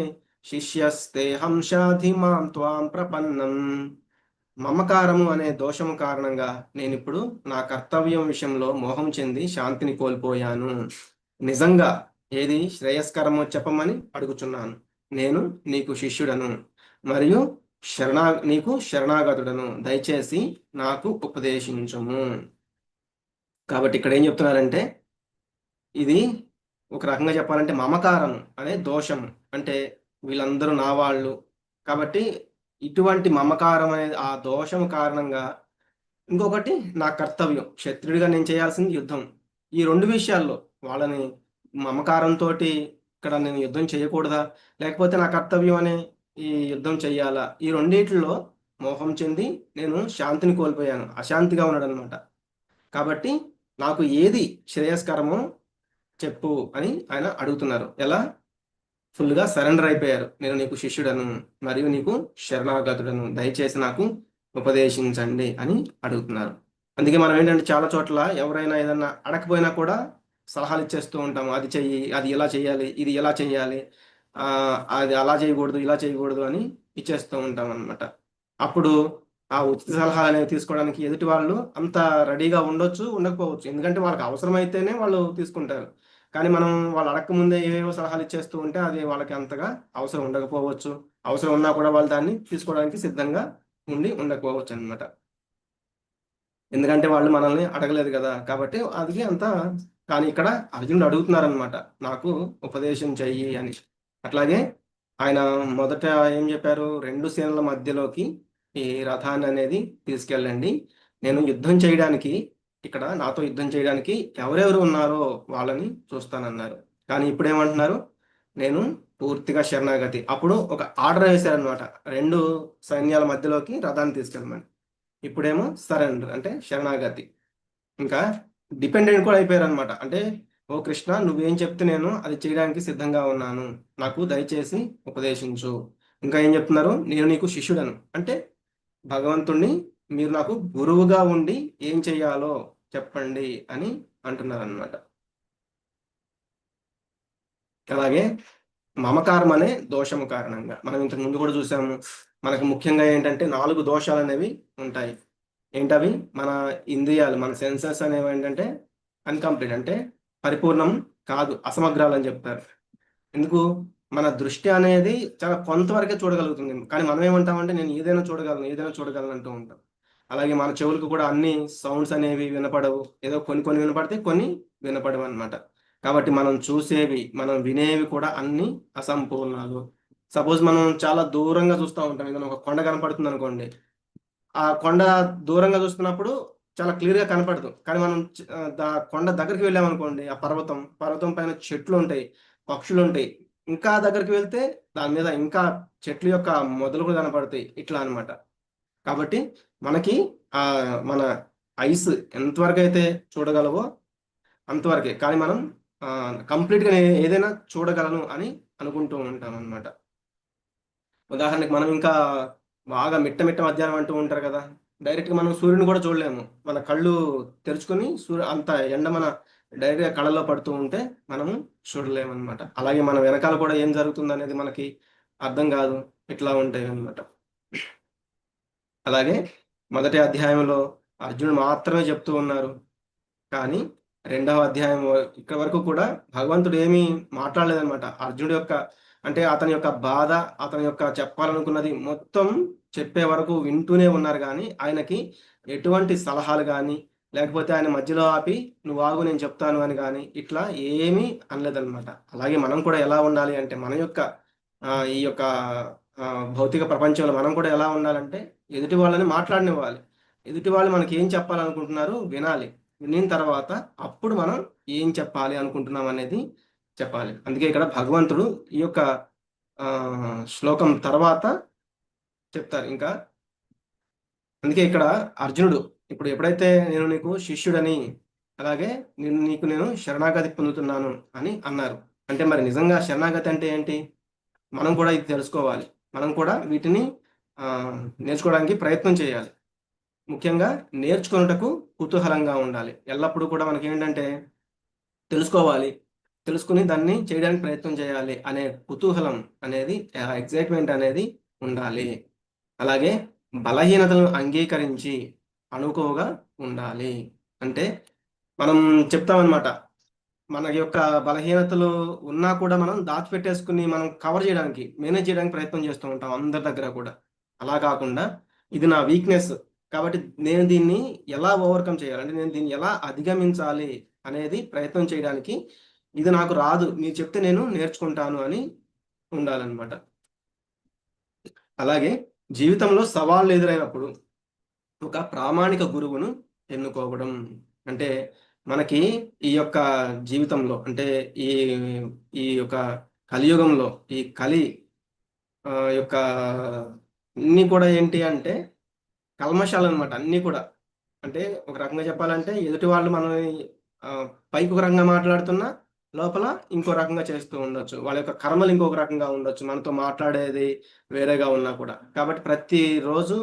S2: శిష్యస్తేహం శాధి మాం త్వాం ప్రపన్నం. మమకారము అనే దోషము కారణంగా నేనిప్పుడు నా కర్తవ్యం విషయంలో మోహం చెంది శాంతిని కోల్పోయాను. నిజంగా ఏది శ్రేయస్కరమో చెప్పమని అడుగుచున్నాను. నేను నీకు శిష్యుడను మరియు నీకు శరణాగతుడను, దయచేసి నాకు ఉపదేశించుము. కాబట్టి ఇక్కడ ఏం చెప్తున్నారంటే ఇది ఒక రకంగా చెప్పాలంటే మమకారం అనే దోషం, అంటే వీళ్ళందరూ నా వాళ్ళు. కాబట్టి ఇటువంటి మమకారం అనే ఆ దోషం కారణంగా ఇంకొకటి నా కర్తవ్యం, క్షత్రుడిగా నేను చేయాల్సింది యుద్ధం. ఈ 2 విషయాల్లో వాళ్ళని మమకారంతో ఇక్కడ నేను యుద్ధం చేయకూడదా, లేకపోతే నా కర్తవ్యం అనే ఈ యుద్ధం చెయ్యాలా, ఈ రెండిట్లో మోహం చెంది నేను శాంతిని కోల్పోయాను, అశాంతిగా ఉన్నాడు అనమాట. కాబట్టి నాకు ఏది శ్రేయస్కరమో చెప్పు అని ఆయన అడుగుతున్నారు. ఎలా? ఫుల్గా సరెండర్ అయిపోయారు. నేను నీకు శిష్యుడను మరియు నీకు శరణాగతుడను, దయచేసి నాకు ఉపదేశించండి అని అడుగుతున్నారు. అందుకే మనం ఏంటంటే చాలా చోట్ల ఎవరైనా ఏదన్నా అడగకపోయినా కూడా సలహాలు ఇచ్చేస్తూ ఉంటాము. అది చెయ్యి, అది ఎలా చేయాలి, ఇది ఎలా చేయాలి, అది అలా చేయకూడదు, ఇలా చేయకూడదు అని ఇచ్చేస్తూ ఉంటాం అనమాట. అప్పుడు ఆ ఉచిత సలహాలు అనేవి తీసుకోవడానికి ఎదుటి వాళ్ళు అంత రెడీగా ఉండొచ్చు, ఉండకపోవచ్చు. ఎందుకంటే వాళ్ళకి అవసరమైతేనే వాళ్ళు తీసుకుంటారు. కానీ మనం వాళ్ళు అడగకముందే ఏవేవో సలహాలు ఇచ్చేస్తూ ఉంటే అది వాళ్ళకి అంతగా అవసరం ఉండకపోవచ్చు. అవసరం ఉన్నా కూడా వాళ్ళు దాన్ని తీసుకోవడానికి సిద్ధంగా ఉండకపోవచ్చు అనమాట. ఎందుకంటే వాళ్ళు మనల్ని అడగలేదు కదా, కాబట్టి అది అంత. కానీ ఇక్కడ అర్జునుడు అడుగుతున్నారనమాట, నాకు ఉపదేశం చెయ్యి అని. అట్లాగే ఆయన మొదట ఏం చెప్పారు, రెండు సేనల మధ్యలోకి ఈ రథాన్ని అనేది తీసుకెళ్ళండి, నేను యుద్ధం చేయడానికి, ఇక్కడ నాతో యుద్ధం చేయడానికి ఎవరెవరు ఉన్నారో వాళ్ళని చూస్తానన్నారు. కానీ ఇప్పుడు ఏమంటున్నారు, నేను పూర్తిగా శరణాగతి. అప్పుడు ఒక ఆర్డర్ వేశారనమాట, రెండు సైన్యాల మధ్యలోకి రథాన్ని తీసుకెళ్ళమని. ఇప్పుడేమో సరెండర్ అంటే శరణాగతి. ఇంకా డిపెండెంట్ కూడా అయిపోయారు అనమాట. అంటే ఓ కృష్ణ, నువ్వేం చెప్తే నేను అది చేయడానికి సిద్ధంగా ఉన్నాను, నాకు దయచేసి ఉపదేశించు. ఇంకా ఏం చెప్తున్నారు, నేను నీకు శిష్యుడను అంటే భగవంతుణ్ణి మీరు నాకు గురువుగా ఉండి ఏం చెయ్యాలో చెప్పండి అని అంటున్నారు అనమాట. అలాగే మమకారం అనే దోషము కారణంగా మనం ఇంతకు ముందు కూడా చూసాము. మనకు ముఖ్యంగా ఏంటంటే 4 దోషాలు అనేవి ఉంటాయి. ఏంటవి, మన ఇంద్రియాలు, మన సెన్సెస్ అనేవి ఏంటంటే అన్కంప్లీట్ అంటే పరిపూర్ణం కాదు, అసమగ్రాలు అని చెప్తారు. ఎందుకు, మన దృష్టి అనేది చాలా కొంతవరకే చూడగలుగుతుంది. కానీ మనం ఏమంటామంటే నేను ఏదైనా చూడగలను, ఏదైనా చూడగలను అంటూ ఉంటాం. అలాగే మన చెవులకు కూడా అన్ని సౌండ్స్ అనేవి వినపడవు. ఏదో కొన్ని కొన్ని వినపడితే కొన్ని వినపడవు అనమాట. కాబట్టి మనం చూసేవి, మనం వినేవి కూడా అన్ని అసంపూర్ణాలు. సపోజ్ మనం చాలా దూరంగా చూస్తూ ఉంటాం, ఏదైనా ఒక కొండ కనపడుతుంది అనుకోండి. ఆ కొండ దూరంగా చూస్తున్నప్పుడు చాలా క్లియర్గా కనపడదు. కానీ మనం కొండ దగ్గరికి వెళ్ళామనుకోండి, ఆ పర్వతం పైన చెట్లు ఉంటాయి, పక్షులు ఉంటాయి. ఇంకా దగ్గరికి వెళ్తే దాని మీద ఇంకా చెట్ల యొక్క మొదలు కూడా కనపడతాయి, ఇట్లా అన్నమాట. కాబట్టి మనకి మన ఐస్ ఎంతవరకు అయితే చూడగలవో అంతవరకే. కానీ మనం కంప్లీట్గా ఏదైనా చూడగలను అని అనుకుంటూ ఉంటాం అన్నమాట. ఉదాహరణకి మనం ఇంకా బాగా మిట్ట మిట్ట మధ్యాహ్నం అంటూ ఉంటారు కదా, డైరెక్ట్గా మనం సూర్యుని కూడా చూడలేము. మన కళ్ళు తెరుచుకొని అంత ఎండ మన డైరెక్ట్గా కళ్ళలో పడుతూ ఉంటే మనము చూడలేము అనమాట. అలాగే మన వెనకాల కూడా ఏం జరుగుతుంది అనేది మనకి అర్థం కాదు, ఇట్లా ఉంటాయి అన్నమాట. అలాగే మొదటి అధ్యాయంలో అర్జునుడు మాత్రమే చెప్తూ ఉన్నారు. కానీ రెండవ అధ్యాయం ఇక్కడ వరకు కూడా భగవంతుడు ఏమీ మాట్లాడలేదన్నమాట. అర్జునుడి యొక్క అంటే అతని యొక్క బాధ, అతని యొక్క చెప్పాలనుకున్నది మొత్తం చెప్పే వరకు వింటూనే ఉన్నారు. కానీ ఆయనకి ఎటువంటి సలహాలు కానీ, లేకపోతే ఆయన మధ్యలో ఆపి నువ్వు ఆగు నేను చెప్తాను అని కానీ ఇట్లా ఏమీ అనలేదన్నమాట. అలాగే మనం కూడా ఎలా ఉండాలి అంటే మన యొక్క ఈ యొక్క భౌతిక ప్రపంచంలో మనం కూడా ఎలా ఉండాలంటే ఎదుటి వాళ్ళని మాట్లాడనివ్వాలి. ఎదుటి వాళ్ళు మనకి ఏం చెప్పాలనుకుంటున్నారు వినాలి. వినిన తర్వాత అప్పుడు మనం ఏం చెప్పాలి అనుకుంటున్నాం అనేది చెప్పాలి. అందుకే ఇక్కడ భగవంతుడు ఈ యొక్క శ్లోకం తర్వాత చెప్తారు ఇంకా. అందుకే ఇక్కడ అర్జునుడు ఇప్పుడు ఎప్పుడైతే నేను నీకు శిష్యుడని, అలాగే నీకు నేను శరణాగతి పొందుతున్నాను అని అన్నారు. అంటే మరి నిజంగా శరణాగతి అంటే ఏంటి, మనం కూడా ఇది తెలుసుకోవాలి. మనం కూడా వీటిని నేర్చుకోవడానికి ప్రయత్నం చేయాలి. ముఖ్యంగా నేర్చుకొనుటకు కుతూహలంగా ఉండాలి. ఎల్లప్పుడూ కూడా మనకి ఏంటంటే తెలుసుకోవాలి, తెలుసుకుని దాన్ని చేయడానికి ప్రయత్నం చేయాలి అనే కుతూహలం అనేది, ఎగ్జైట్మెంట్ అనేది ఉండాలి. అలాగే బలహీనతలను అంగీకరించి అనుకోగా ఉండాలి. అంటే మనం చెప్తామన్నమాట, మన యొక్క బలహీనతలు ఉన్నా కూడా మనం దాచిపెట్టేసుకుని మనం కవర్ చేయడానికి, మేనేజ్ చేయడానికి ప్రయత్నం చేస్తూ ఉంటాం అందరి దగ్గర కూడా. అలా కాకుండా ఇది నా వీక్నెస్ కాబట్టి నేను దీన్ని ఎలా ఓవర్కమ్ చేయాలి, అంటే నేను దీన్ని ఎలా అధిగమించాలి అనేది ప్రయత్నం చేయడానికి, ఇది నాకు రాదు మీరు చెప్తే నేను నేర్చుకుంటాను అని ఉండాలన్నమాట. అలాగే జీవితంలో సవాళ్ళు ఎదురైనప్పుడు ఒక ప్రామాణిక గురువును ఎన్నుకోవడం. అంటే మనకి ఈ యొక్క జీవితంలో అంటే ఈ ఈ యొక్క కలియుగంలో ఈ కలి యొక్క అన్నీ కూడా ఏంటి అంటే కల్మషాలు అనమాట. అన్నీ కూడా అంటే ఒక రకంగా చెప్పాలంటే ఎదుటి వాళ్ళు మనల్ని పైకి ఒక రకంగా మాట్లాడుతున్నా, లోపల ఇంకో రకంగా చేస్తూ ఉండొచ్చు. వాళ్ళ యొక్క కర్మలు ఇంకొక రకంగా ఉండొచ్చు. మనతో మాట్లాడేది వేరేగా ఉన్నా కూడా. కాబట్టి ప్రతిరోజు,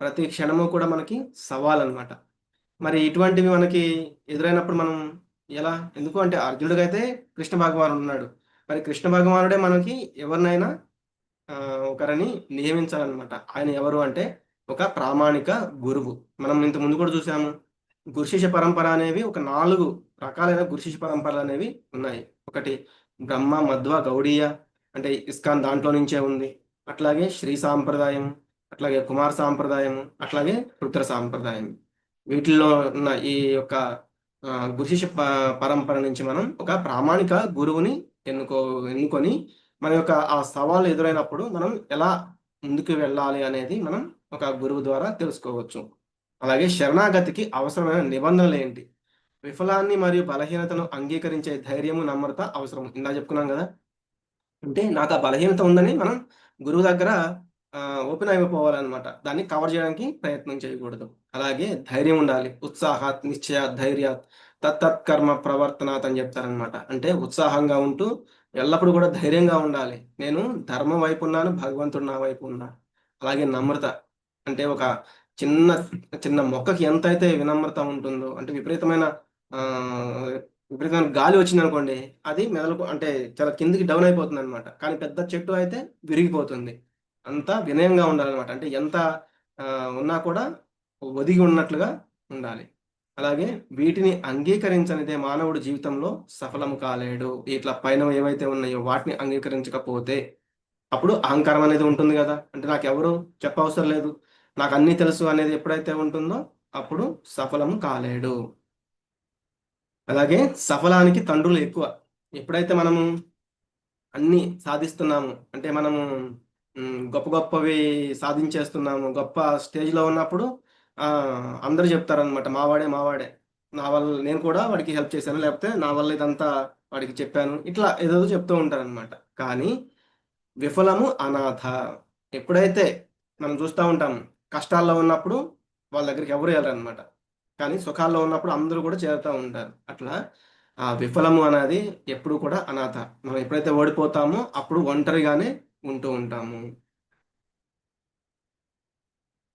S2: ప్రతి క్షణము కూడా మనకి సవాలనమాట. మరి ఇటువంటివి మనకి ఎదురైనప్పుడు మనం ఎలా? ఎందుకు అంటే అర్జునుడికైతే కృష్ణ భగవానుడు ఉన్నాడు. మరి కృష్ణ భగవానుడే మనకి ఎవరినైనా ఒకరిని నియమించాలనమాట. ఆయన ఎవరు అంటే ఒక ప్రామాణిక గురువు. మనం ఇంతకుముందు కూడా చూసాము. గురు శిష్య పరంపర అనేవి ఒక 4 రకాలైన గురు శిష్య పరంపరలనేవి ఉన్నాయి. ఒకటి బ్రహ్మ, మధ్వ, గౌడీయ అంటే ఇస్కాన్ దాంట్లో నుంచే ఉంది. అట్లాగే శ్రీ సాంప్రదాయం, అట్లాగే కుమార్ సాంప్రదాయం, అట్లాగే రుద్ర సాంప్రదాయం. వీటిల్లో ఉన్న ఈ యొక్క గురు శిష్య పరంపర నుంచి మనం ఒక ప్రామాణిక గురువుని ఎన్నుకొని మన యొక్క ఆ సవాళ్ళు ఎదురైనప్పుడు మనం ఎలా ముందుకు వెళ్ళాలి అనేది మనం ఒక గురువు ద్వారా తెలుసుకోవచ్చు. అలాగే శరణాగతికి అవసరమైన నిబంధనలు ఏంటి? విఫలాన్ని మరియు బలహీనతను అంగీకరించే ధైర్యము, నమ్రత అవసరం. ఇందాక చెప్పుకున్నాం కదా! అంటే నాకు ఆ బలహీనత ఉందని మనం గురువు దగ్గర ఓపెన్ అయిపోవాలన్నమాట. దాన్ని కవర్ చేయడానికి ప్రయత్నం చేయకూడదు. అలాగే ధైర్యం ఉండాలి. ఉత్సాహాత్, నిశ్చయాత్, ధైర్యాత్ తత్తత్ కర్మ ప్రవర్తనాత్ అని చెప్తారనమాట. అంటే ఉత్సాహంగా ఉంటూ ఎల్లప్పుడూ కూడా ధైర్యంగా ఉండాలి. నేను ధర్మం వైపు ఉన్నాను, భగవంతుడు నా వైపు ఉన్నాడు. అలాగే నమ్రత అంటే ఒక చిన్న చిన్న మొక్కకి ఎంతైతే వినమ్రత ఉంటుందో, అంటే విపరీతమైన గాలి వచ్చిందనుకోండి, అది మెదలకు అంటే చాలా కిందికి డౌన్ అయిపోతుందనమాట. కానీ పెద్ద చెట్టు అయితే విరిగిపోతుంది. అంతా వినయంగా ఉండాలనమాట. అంటే ఎంత ఉన్నా కూడా ఒదిగి ఉన్నట్లుగా ఉండాలి. అలాగే వీటిని అంగీకరించనిదే మానవుడు జీవితంలో సఫలము కాలేడు. ఇట్లా పైన ఏవైతే ఉన్నాయో వాటిని అంగీకరించకపోతే అప్పుడు అహంకారం అనేది ఉంటుంది గదా! అంటే నాకెవరు చెప్పవసరం లేదు. నాకన్నీ తెలుసు అనేది ఎప్పుడైతే ఉంటుందో అప్పుడు సఫలము కాలేడు. అలాగే సఫలానికి తండ్రులు ఎక్కువ. ఎప్పుడైతే మనము అన్నీ సాధిస్తున్నాము, అంటే మనము గొప్ప గొప్పవి సాధించేస్తున్నాము, గొప్ప స్టేజ్‌లో ఉన్నప్పుడు అందరూ చెప్తారనమాట. మావాడే, మావాడే. నా వల్ల నేను కూడా వాడికి హెల్ప్ చేశాను. లేకపోతే నా వల్ల ఇదంతా వాడికి చెప్పాను. ఇట్లా ఏదేదో చెప్తూ ఉంటారనమాట. కానీ విఫలము అనాథ. ఎప్పుడైతే మనం చూస్తా ఉంటాం, కష్టాల్లో ఉన్నప్పుడు వాళ్ళ దగ్గరికి ఎవరు ఎళ్ళరనమాట. కానీ సుఖాల్లో ఉన్నప్పుడు అందరూ కూడా చేరుతా ఉంటారు. అట్లా ఆ విఫలము అనేది ఎప్పుడు కూడా అనాథ. మనం ఎప్పుడైతే ఓడిపోతామో అప్పుడు ఒంటరిగానే ఉంటూ ఉంటాము.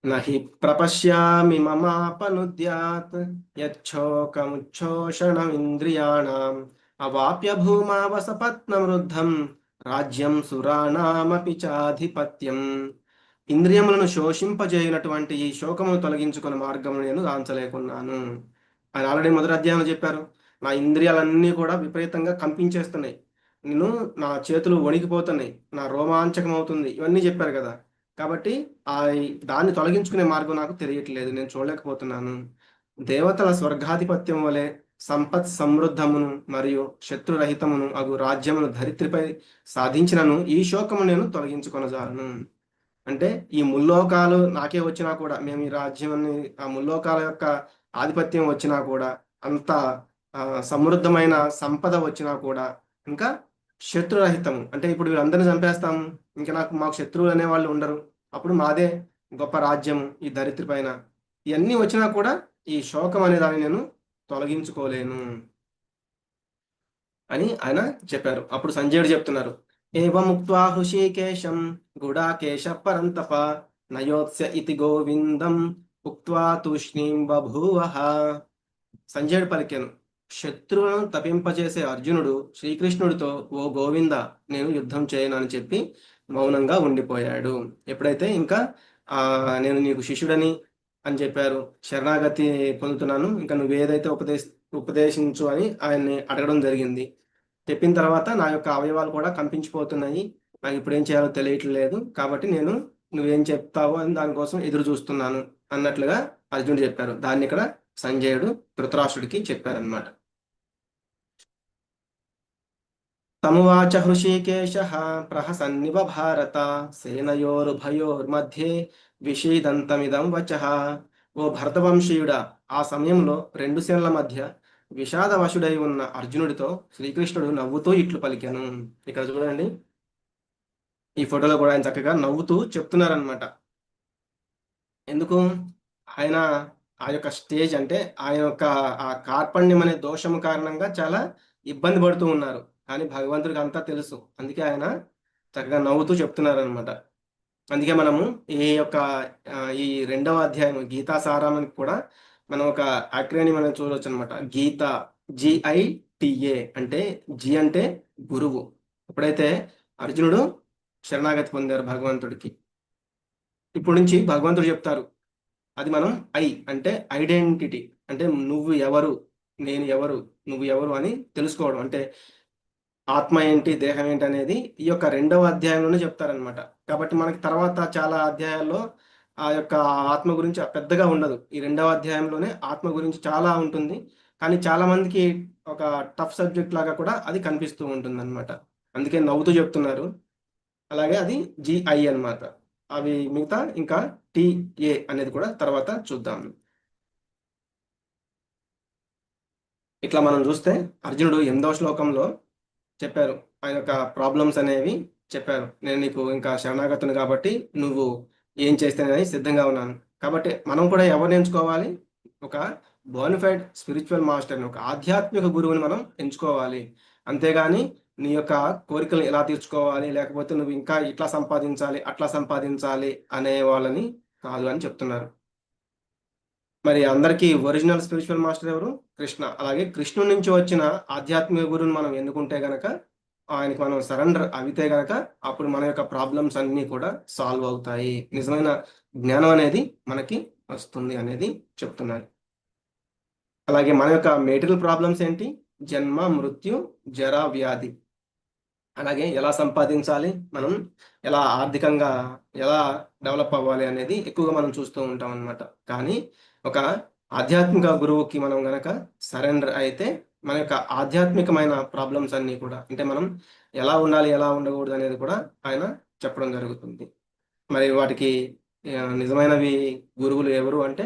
S2: నహి ప్రపశ్యామి మమాపనుద్యాత్ యచ్చోకముచ్ఛోషణమింద్రియాణం అవాప్య భూమావసపత్నమృద్ధం రాజ్యం సురాణామపి చాధిపత్యం. ఇంద్రియములను శోషింపజేయనటువంటి ఈ శోకమును తొలగించుకున్న మార్గమును నేను గాంచలేకున్నాను. ఆయన ఆల్రెడీ మొదటి అధ్యాయంలో చెప్పారు. నా ఇంద్రియాలన్నీ కూడా విపరీతంగా కంపించేస్తున్నాయి. నా చేతులు వణికిపోతున్నాయి. నా రోమాంచకం అవుతుంది. ఇవన్నీ చెప్పారు కదా! కాబట్టి దాన్ని తొలగించుకునే మార్గం నాకు తెలియట్లేదు. నేను చూడలేకపోతున్నాను. దేవతల స్వర్గాధిపత్యం వలె సంపత్ సమృద్ధమును మరియు శత్రురహితమును అగు రాజ్యమును ధరిత్రిపై సాధించినను ఈ శోకము నేను తొలగించుకొనజాలను. అంటే ఈ ముల్లోకాలు నాకే వచ్చినా కూడా, మేము ఈ రాజ్యాన్ని ఆ ముల్లోకాల యొక్క ఆధిపత్యం వచ్చినా కూడా, అంత సమృద్ధమైన సంపద వచ్చినా కూడా, ఇంకా శత్రురహితము అంటే ఇప్పుడు వీళ్ళందరిని చంపేస్తాము. ఇంకా మాకు శత్రువులు అనేవాళ్ళు ఉండరు. అప్పుడు మాదే గొప్ప రాజ్యము ఈ ధరిత్రి పైన. ఇవన్నీ వచ్చినా కూడా ఈ శోకం అనే దాన్ని నేను తొలగించుకోలేను అని ఆయన చెప్పారు. అప్పుడు సంజయుడు చెప్తున్నారు. ఏవముక్త్వా హృషీకేశం గుడాకేశ పరంతప నయోత్స్య ఇతి గోవిందం ఉక్త్వా తూష్ణీం బభూవః. సంజయుడు పలికెను. శత్రువులను తపింపజేసే అర్జునుడు శ్రీకృష్ణుడితో, ఓ గోవింద, నేను యుద్ధం చేయను అని చెప్పి మౌనంగా ఉండిపోయాడు. ఎప్పుడైతే ఇంకా నేను నీకు శిష్యుడని అని చెప్పారు, శరణాగతి పొందుతున్నాను, ఇంకా నువ్వు ఏదైతే ఉపదేశించు అని ఆయన్ని అడగడం జరిగింది. చెప్పిన తర్వాత నా యొక్క అవయవాలు కూడా కంపించిపోతున్నాయి. నాకు ఇప్పుడు ఏం చేయాలో తెలియట్లేదు. కాబట్టి నేను నువ్వేం చెప్తావో అని దానికోసం ఎదురు చూస్తున్నాను అన్నట్లుగా అర్జునుడు చెప్పారు. దాన్ని ఇక్కడ సంజయుడు ధృతరాష్ట్రుడికి చెప్పారనమాట. తమువాచ హృషీకేశః ప్రహసన్నివ భారత సేనయోరుభయోర్మధ్యే విషీదంతమిదం వచః. ఓ భరతవంశీయుడా, ఆ సమయంలో 2 సేనల మధ్య విషాదవశుడై ఉన్న అర్జునుడితో శ్రీకృష్ణుడు నవ్వుతూ ఇట్లు పలికాను. ఇక్కడ చూడండి, ఈ ఫోటోలో కూడా ఆయన చక్కగా నవ్వుతూ చెప్తున్నారనమాట. ఎందుకు? ఆయన ఆ యొక్క స్టేజ్ అంటే ఆయన యొక్క ఆ కార్పణ్యం అనే దోషము కారణంగా చాలా ఇబ్బంది పడుతూ ఉన్నారు. కానీ భగవంతుడికి అంతా తెలుసు. అందుకే ఆయన చక్కగా నవ్వుతూ చెప్తున్నారు అనమాట. అందుకే మనము ఈ యొక్క ఈ రెండవ అధ్యాయం గీతా సారానికి కూడా మనం ఒక అక్రేని మనం చూడవచ్చు అనమాట. గీత, GITA, అంటే జి అంటే గురువు. ఎప్పుడైతే అర్జునుడు శరణాగతి పొందారు భగవంతుడికి, ఇప్పుడు నుంచి భగవంతుడు చెప్తారు. అది మనం అంటే ఐడెంటిటీ, అంటే నువ్వు ఎవరు, నేను ఎవరు, నువ్వు ఎవరు అని తెలుసుకోవడం. అంటే ఆత్మ ఏంటి, దేహం ఏంటి అనేది ఈ యొక్క రెండవ అధ్యాయంలోనే చెప్తారనమాట. కాబట్టి మనకి తర్వాత చాలా అధ్యాయాల్లో ఆ యొక్క ఆత్మ గురించి పెద్దగా ఉండదు. ఈ రెండవ అధ్యాయంలోనే ఆత్మ గురించి చాలా ఉంటుంది. కానీ చాలా మందికి ఒక టఫ్ సబ్జెక్ట్ లాగా కూడా అది కనిపిస్తూ ఉంటుంది అనమాట. అందుకే నవ్వుతూ చెప్తున్నారు. అలాగే అది GI అన్నమాట. అవి మిగతా ఇంకా TA అనేది కూడా తర్వాత చూద్దాం. ఇట్లా మనం చూస్తే అర్జునుడు 8వ శ్లోకంలో చెప్పారు. ఆయన యొక్క ప్రాబ్లమ్స్ అనేవి చెప్పారు. నేను నీకు ఇంకా శరణాగతుని కాబట్టి నువ్వు ఏం చేస్తేనే సిద్ధంగా ఉన్నాను. కాబట్టి మనం కూడా ఎవరిని ఎంచుకోవాలి? ఒక బోనఫైడ్ స్పిరిచువల్ మాస్టర్ని, ఒక ఆధ్యాత్మిక గురువుని మనం ఎంచుకోవాలి. అంతేగాని నీ యొక్క కోరికలు ఎలా తీర్చుకోవాలి, లేకపోతే నువ్వు ఇంకా ఇట్లా సంపాదించాలి, అట్లా సంపాదించాలి అనే వాళ్ళని కాదు అని చెప్తున్నారు. మరి అందరికీ ఒరిజినల్ స్పిరిచువల్ మాస్టర్ ఎవరు? కృష్ణ. అలాగే కృష్ణుడి నుంచి వచ్చిన ఆధ్యాత్మిక గురువుని మనం ఎన్నుకుంటే గనక, ఆయనకి మనం సరెండర్ అవితే గనక, అప్పుడు మన యొక్క ప్రాబ్లమ్స్ అన్నీ కూడా సాల్వ్ అవుతాయి. నిజమైన జ్ఞానం అనేది మనకి వస్తుంది అనేది చెప్తున్నారు. అలాగే మన యొక్క మెటీరియల్ ప్రాబ్లమ్స్ ఏంటి? జన్మ, మృత్యు, జర, వ్యాధి. అలాగే ఎలా సంపాదించాలి, మనం ఎలా ఆర్థికంగా ఎలా డెవలప్ అవ్వాలి అనేది ఎక్కువగా మనం చూస్తూ ఉంటాం అన్నమాట. కానీ ఒక ఆధ్యాత్మిక గురువుకి మనం గనక సరెండర్ అయితే మన యొక్క ఆధ్యాత్మికమైన ప్రాబ్లమ్స్ అన్నీ కూడా, అంటే మనం ఎలా ఉండాలి, ఎలా ఉండకూడదు అనేది కూడా ఆయన చెప్పడం జరుగుతుంది. మరి వాటికి నిజమైనవి గురువులు ఎవరు అంటే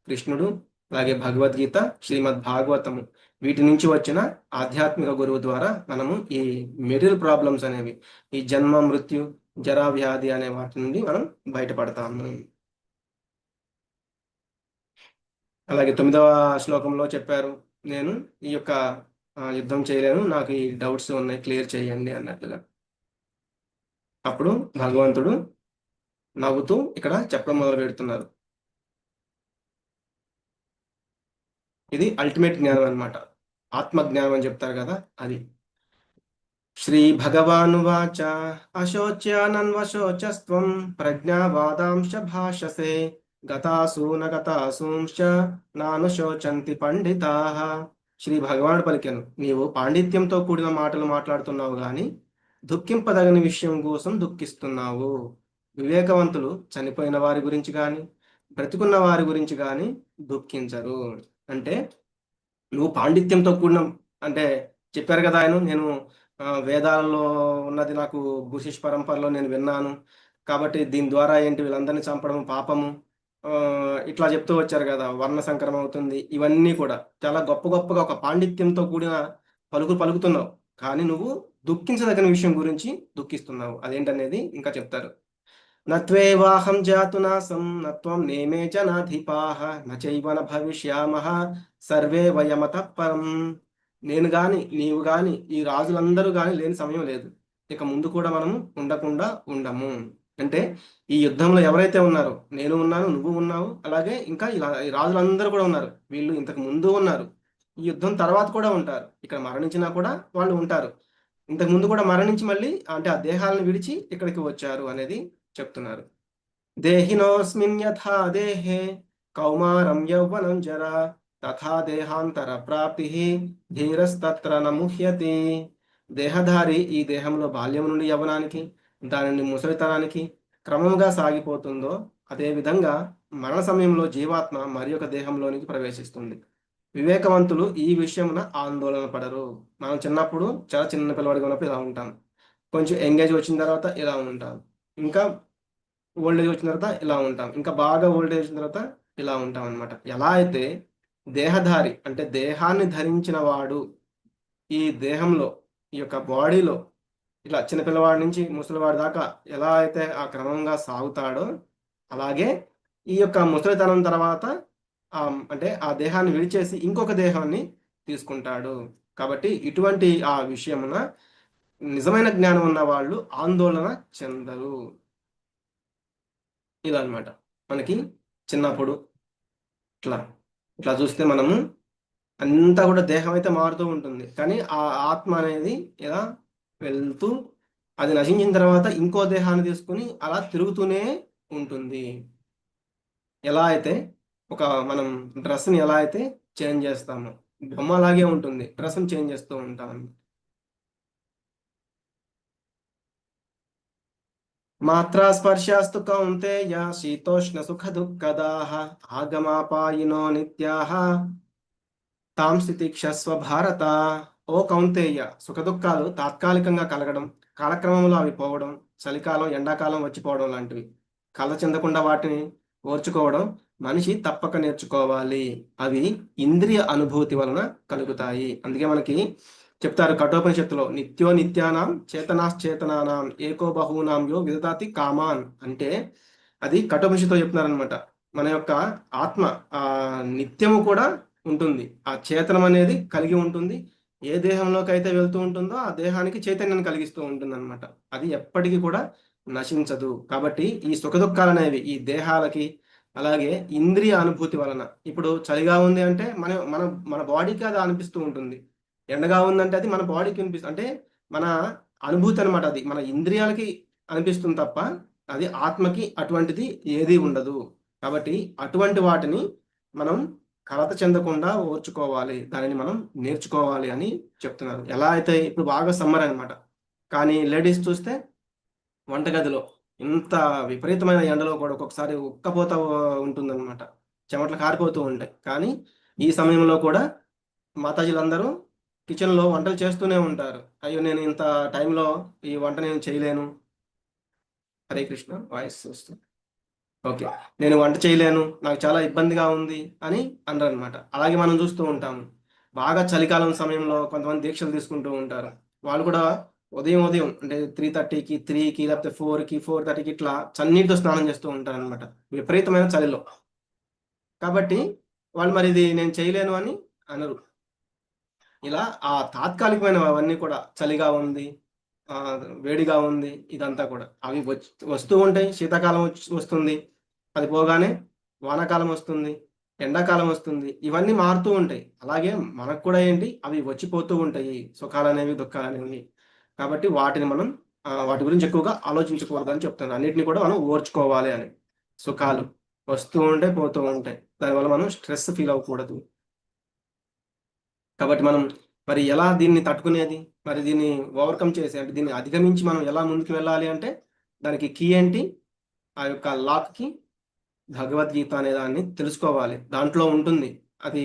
S2: కృష్ణుడు, అలాగే భగవద్గీత, శ్రీమద్ భాగవతము. వీటి నుంచి వచ్చిన ఆధ్యాత్మిక గురువు ద్వారా మనము ఈ మెటీరియల్ ప్రాబ్లమ్స్ అనేవి, ఈ జన్మ, మృత్యు, జరా, వ్యాధి అనే వాటి నుండి మనం బయటపడతాము. అలాగే 9వ శ్లోకంలో చెప్పారు, నేను ఈ యొక్క యుద్ధం చేయలేను, నాకు ఈ డౌట్స్ ఉన్నాయి, క్లియర్ చేయండి అన్నట్లుగా. అప్పుడు భగవంతుడు నవ్వుతూ ఇక్కడ చెప్పడం మొదలు పెడుతున్నారు. ఇది అల్టిమేట్ జ్ఞానం అన్నమాట. ఆత్మ జ్ఞానం అని చెప్తారు కదా, అది. శ్రీ భగవానువాచ అశోచ్యానన్వశోచస్త్వం ప్రజ్ఞావాదాంశ భాషసే గతాసు నగతాసూంశ్చ నానుశోచంతి పండితాః. శ్రీ భగవానుడు పలికెను, నీవు పాండిత్యంతో కూడిన మాటలు మాట్లాడుతున్నావు గాని దుఃఖింపదగని విషయం కోసం దుఃఖిస్తున్నావు. వివేకవంతులు చనిపోయిన వారి గురించి కానీ బ్రతికున్న వారి గురించి కానీ దుఃఖించరు. అంటే నువ్వు పాండిత్యంతో కూడిన, అంటే చెప్పారు కదా ఆయన, నేను వేదాలలో ఉన్నది నాకు గురుశిష్ పరంపరలో నేను విన్నాను, కాబట్టి దీని ద్వారా ఏంటి వీళ్ళందరినీ చంపడం పాపము, ఇట్లా చెప్తూ వచ్చారు కదా, వర్ణ సంకరం అవుతుంది. ఇవన్నీ కూడా చాలా గొప్ప గొప్పగా ఒక పాండిత్యంతో కూడిన పలుకుతున్నావు. కానీ నువ్వు దుఃఖించదగిన విషయం గురించి దుఃఖిస్తున్నావు. అదేంటనేది ఇంకా చెప్తారు. నత్వేవాహం జాతునాసం నత్వం నేమే చ నాధిపాః నచైవ న భవిష్యామః సర్వే వయమతః పరం. నేను గాని నీవు గాని ఈ రాజులందరూ గాని లేని సమయం లేదు, ఇక ముందు కూడా మనము ఉండకుండా ఉండము. అంటే ఈ యుద్ధంలో ఎవరైతే ఉన్నారో, నేను ఉన్నాను, నువ్వు ఉన్నావు, అలాగే ఇంకా ఈ రాజులందరూ కూడా ఉన్నారు. వీళ్ళు ఇంతకు ముందు ఉన్నారు, ఈ యుద్ధం తర్వాత కూడా ఉంటారు. ఇక్కడ మరణించినా కూడా వాళ్ళు ఉంటారు. ఇంతకు ముందు కూడా మరణించి మళ్ళీ అంటే ఆ దేహాలను విడిచి ఇక్కడికి వచ్చారు అనేది చెప్తున్నారు. దేహినోస్మిన్ యథా దేహే కౌమారం యౌవనం జరా తథా దేహాంతర ప్రాప్తి ధీరస్తత్ర నముహ్యతి. దేహధారి ఈ దేహంలో బాల్యం నుండి యవ్వనానికి, దాని నుండి ముసలితనానికి క్రమంగా సాగిపోతుందో, అదేవిధంగా మరణ సమయంలో జీవాత్మ మరి ఒక దేహంలోనికి ప్రవేశిస్తుంది. వివేకవంతులు ఈ విషయమున ఆందోళన పడరు. మనం చిన్నప్పుడు చాలా చిన్న పిల్లవాడిగా ఉన్నప్పుడు ఇలా ఉంటాం, కొంచెం ఎంగేజ్ వచ్చిన తర్వాత ఇలా ఉంటాం, ఇంకా ఓల్డ్ ఏజ్ వచ్చిన తర్వాత ఇలా ఉంటాం, ఇంకా బాగా ఓల్డ్ ఏజ్ వచ్చిన తర్వాత ఇలా ఉంటాం అనమాట. ఎలా అయితే దేహధారి అంటే దేహాన్ని ధరించిన వాడు ఈ దేహంలో, ఈ యొక్క బాడీలో ఇలా చిన్నపిల్లవాడి నుంచి ముసలివాడి దాకా ఎలా అయితే ఆ క్రమంగా సాగుతాడో, అలాగే ఈ యొక్క ముసలితనం తర్వాత అంటే ఆ దేహాన్ని విడిచేసి ఇంకొక దేహాన్ని తీసుకుంటాడు. కాబట్టి ఇటువంటి ఆ విషయమున నిజమైన జ్ఞానం ఉన్న వాళ్ళు ఆందోళన చెందరు. ఇదన్నమాట మనకి చిన్నప్పుడు ఇట్లా ఇట్లా చూస్తే మనము అంతా కూడా దేహం అయితే మారుతూ ఉంటుంది, కానీ ఆ ఆత్మ అనేది ఇలా వెళ్తూ అది నశించిన తర్వాత ఇంకో దేహాన్ని తీసుకుని అలా తిరుగుతూనే ఉంటుంది. ఎలా అయితే ఒక మనం డ్రెస్ని ఎలా అయితే చేంజ్ చేస్తామో బొమ్మ అలాగే ఉంటుంది, డ్రెస్ని చేంజ్ చేస్తూ ఉంటాం. మాత్రా స్పర్శాస్తు కౌంతేయ శీతోష్ణ సుఖ దుఃఖదాః ఆగమాపాయినో నిత్యాః తాం స్థితిక్షస్వ భారత. ఓ కౌంతేయ, సుఖదుఖాలు తాత్కాలికంగా కలగడం, కాలక్రమంలో అవి పోవడం, చలికాలం ఎండాకాలం వచ్చిపోవడం లాంటివి. కళ్ళ చెందకుండా వాటిని ఓర్చుకోవడం మనిషి తప్పక నేర్చుకోవాలి. అవి ఇంద్రియ అనుభూతి వలన కలుగుతాయి. అందుకే మనకి చెప్తారు కఠోపనిషత్తులో, నిత్యో నిత్యానాం చేతనాశ్చేతనానాం ఏకో బహూనాం యో విదదాతి కామాన్ అంటే, అది కఠోపనిషత్తులో చెప్తున్నారనమాట. మన యొక్క ఆత్మ ఆ నిత్యము కూడా ఉంటుంది, ఆ చేతనం అనేది కలిగి ఉంటుంది. ఏ దేహంలోకి అయితే వెళ్తూ ఉంటుందో ఆ దేహానికి చైతన్యం కలిగిస్తూ ఉంటుంది అనమాట. అది ఎప్పటికీ కూడా నశించదు. కాబట్టి ఈ సుఖదుఖాలు అనేవి ఈ దేహాలకి, అలాగే ఇంద్రియ అనుభూతి వలన, ఇప్పుడు చలిగా ఉంది అంటే మన మన మన బాడీకి అది అనిపిస్తూ ఉంటుంది, ఎండగా ఉందంటే అది మన బాడీకి అనిపిస్తుంది. అంటే మన అనుభూతి అనమాట, అది మన ఇంద్రియాలకి అనిపిస్తుంది తప్ప అది ఆత్మకి అటువంటిది ఏది ఉండదు. కాబట్టి అటువంటి వాటిని మనం కలత చెందకుండా ఓర్చుకోవాలి, దానిని మనం నేర్చుకోవాలి అని చెప్తున్నారు. ఎలా అయితే ఇప్పుడు బాగా సమ్మర్ అనమాట, కానీ లేడీస్ చూస్తే వంటగదిలో ఇంత విపరీతమైన ఎండలో కూడా ఒక్కొక్కసారి ఉక్కపోత ఉంటుందన్నమాట, చెమటలు కారిపోతూ ఉంటాయి. కానీ ఈ సమయంలో కూడా మాతాజీలందరూ కిచెన్లో వంటలు చేస్తూనే ఉంటారు. అయ్యో నేను ఇంత టైంలో ఈ వంట నేను చేయలేను. హరే కృష్ణ, వాయిస్ వస్తుంది. ఓకే, నేను వంట చేయలేను, నాకు చాలా ఇబ్బందిగా ఉంది అని అనరు అనమాట. అలాగే మనం చూస్తూ ఉంటాము, బాగా చలికాలం సమయంలో కొంతమంది దీక్షలు తీసుకుంటూ ఉంటారు. వాళ్ళు కూడా ఉదయం ఉదయం అంటే 3:30కి, 3కి, లేకపోతే 4కి, 4:30కి ఇట్లా చన్నీటితో స్నానం చేస్తూ ఉంటారు అనమాట, విపరీతమైన చలిలో. కాబట్టి వాళ్ళు మరి ఇది నేను చేయలేను అని అనరు. ఇలా ఆ తాత్కాలికమైన అవన్నీ కూడా, చలిగా ఉంది, ఆ, వేడిగా ఉంది, ఇదంతా కూడా అవి వస్తూ ఉంటాయి. శీతాకాలం వస్తుంది, అది పోగానే వానాకాలం వస్తుంది, ఎండాకాలం వస్తుంది, ఇవన్నీ మారుతూ ఉంటాయి. అలాగే మనకు కూడా ఏంటి, అవి వచ్చిపోతూ ఉంటాయి, సుఖాలు అనేవి దుఃఖాలు అనేవి. కాబట్టి వాటిని మనం వాటి గురించి ఎక్కువగా ఆలోచించకూడదు అని చెప్తాను. అన్నిటిని కూడా మనం ఓర్చుకోవాలి అని. సుఖాలు వస్తూ ఉంటాయి, పోతూ ఉంటాయి, దానివల్ల మనం స్ట్రెస్ ఫీల్ అవ్వకూడదు. కాబట్టి మనం మరి ఎలా దీన్ని తట్టుకునేది, మరి దీన్ని ఓవర్కమ్ చేసి, అంటే దీన్ని అధిగమించి మనం ఎలా ముందుకు వెళ్ళాలి అంటే, దానికి కీ ఏంటి, ఆ యొక్క లాక్కి భగవద్గీత అనే దాన్ని తెలుసుకోవాలి. దాంట్లో ఉంటుంది, అది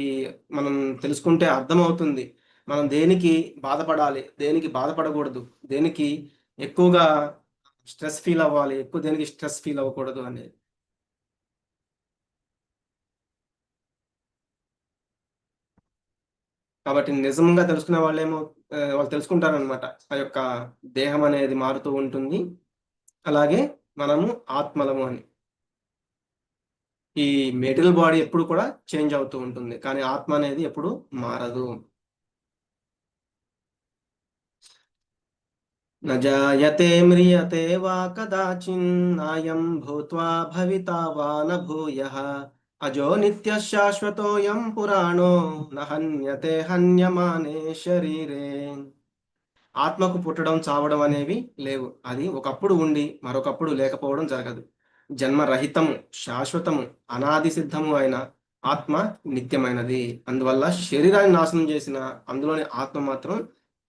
S2: మనం తెలుసుకుంటే అర్థమవుతుంది మనం దేనికి బాధపడాలి, దేనికి బాధపడకూడదు, దేనికి ఎక్కువగా స్ట్రెస్ ఫీల్ అవ్వాలి, ఎక్కువ దేనికి స్ట్రెస్ ఫీల్ అవ్వకూడదు అనేది. కాబట్టి నిజంగా తెలుసుకునే వాళ్ళేమో వాళ్ళు తెలుసుకుంటారనమాట, ఆ యొక్క దేహం అనేది మారుతూ ఉంటుంది, అలాగే మనము ఆత్మలము అని. ఈ మెటీరియల్ బాడీ ఎప్పుడు కూడా చేంజ్ అవుతూ ఉంటుంది, కానీ ఆత్మ అనేది ఎప్పుడు మారదు. న జాయతే మ్రియతే వా కదాచిన్నాయం భూత్వా భవితా వా న భూయః అజో నిత్యః శాశ్వతోऽయం పురాణో న హన్యతే హన్యమానే శరీరే. ఆత్మకు పుట్టడం చావడం అనేవి లేవు, అది ఒకప్పుడు ఉండి మరొకప్పుడు లేకపోవడం జరగదు. జన్మరహితము, శాశ్వతము, అనాది సిద్ధము అయిన ఆత్మ నిత్యమైనది. అందువల్ల శరీరాన్ని నాశనం చేసిన అందులోని ఆత్మ మాత్రం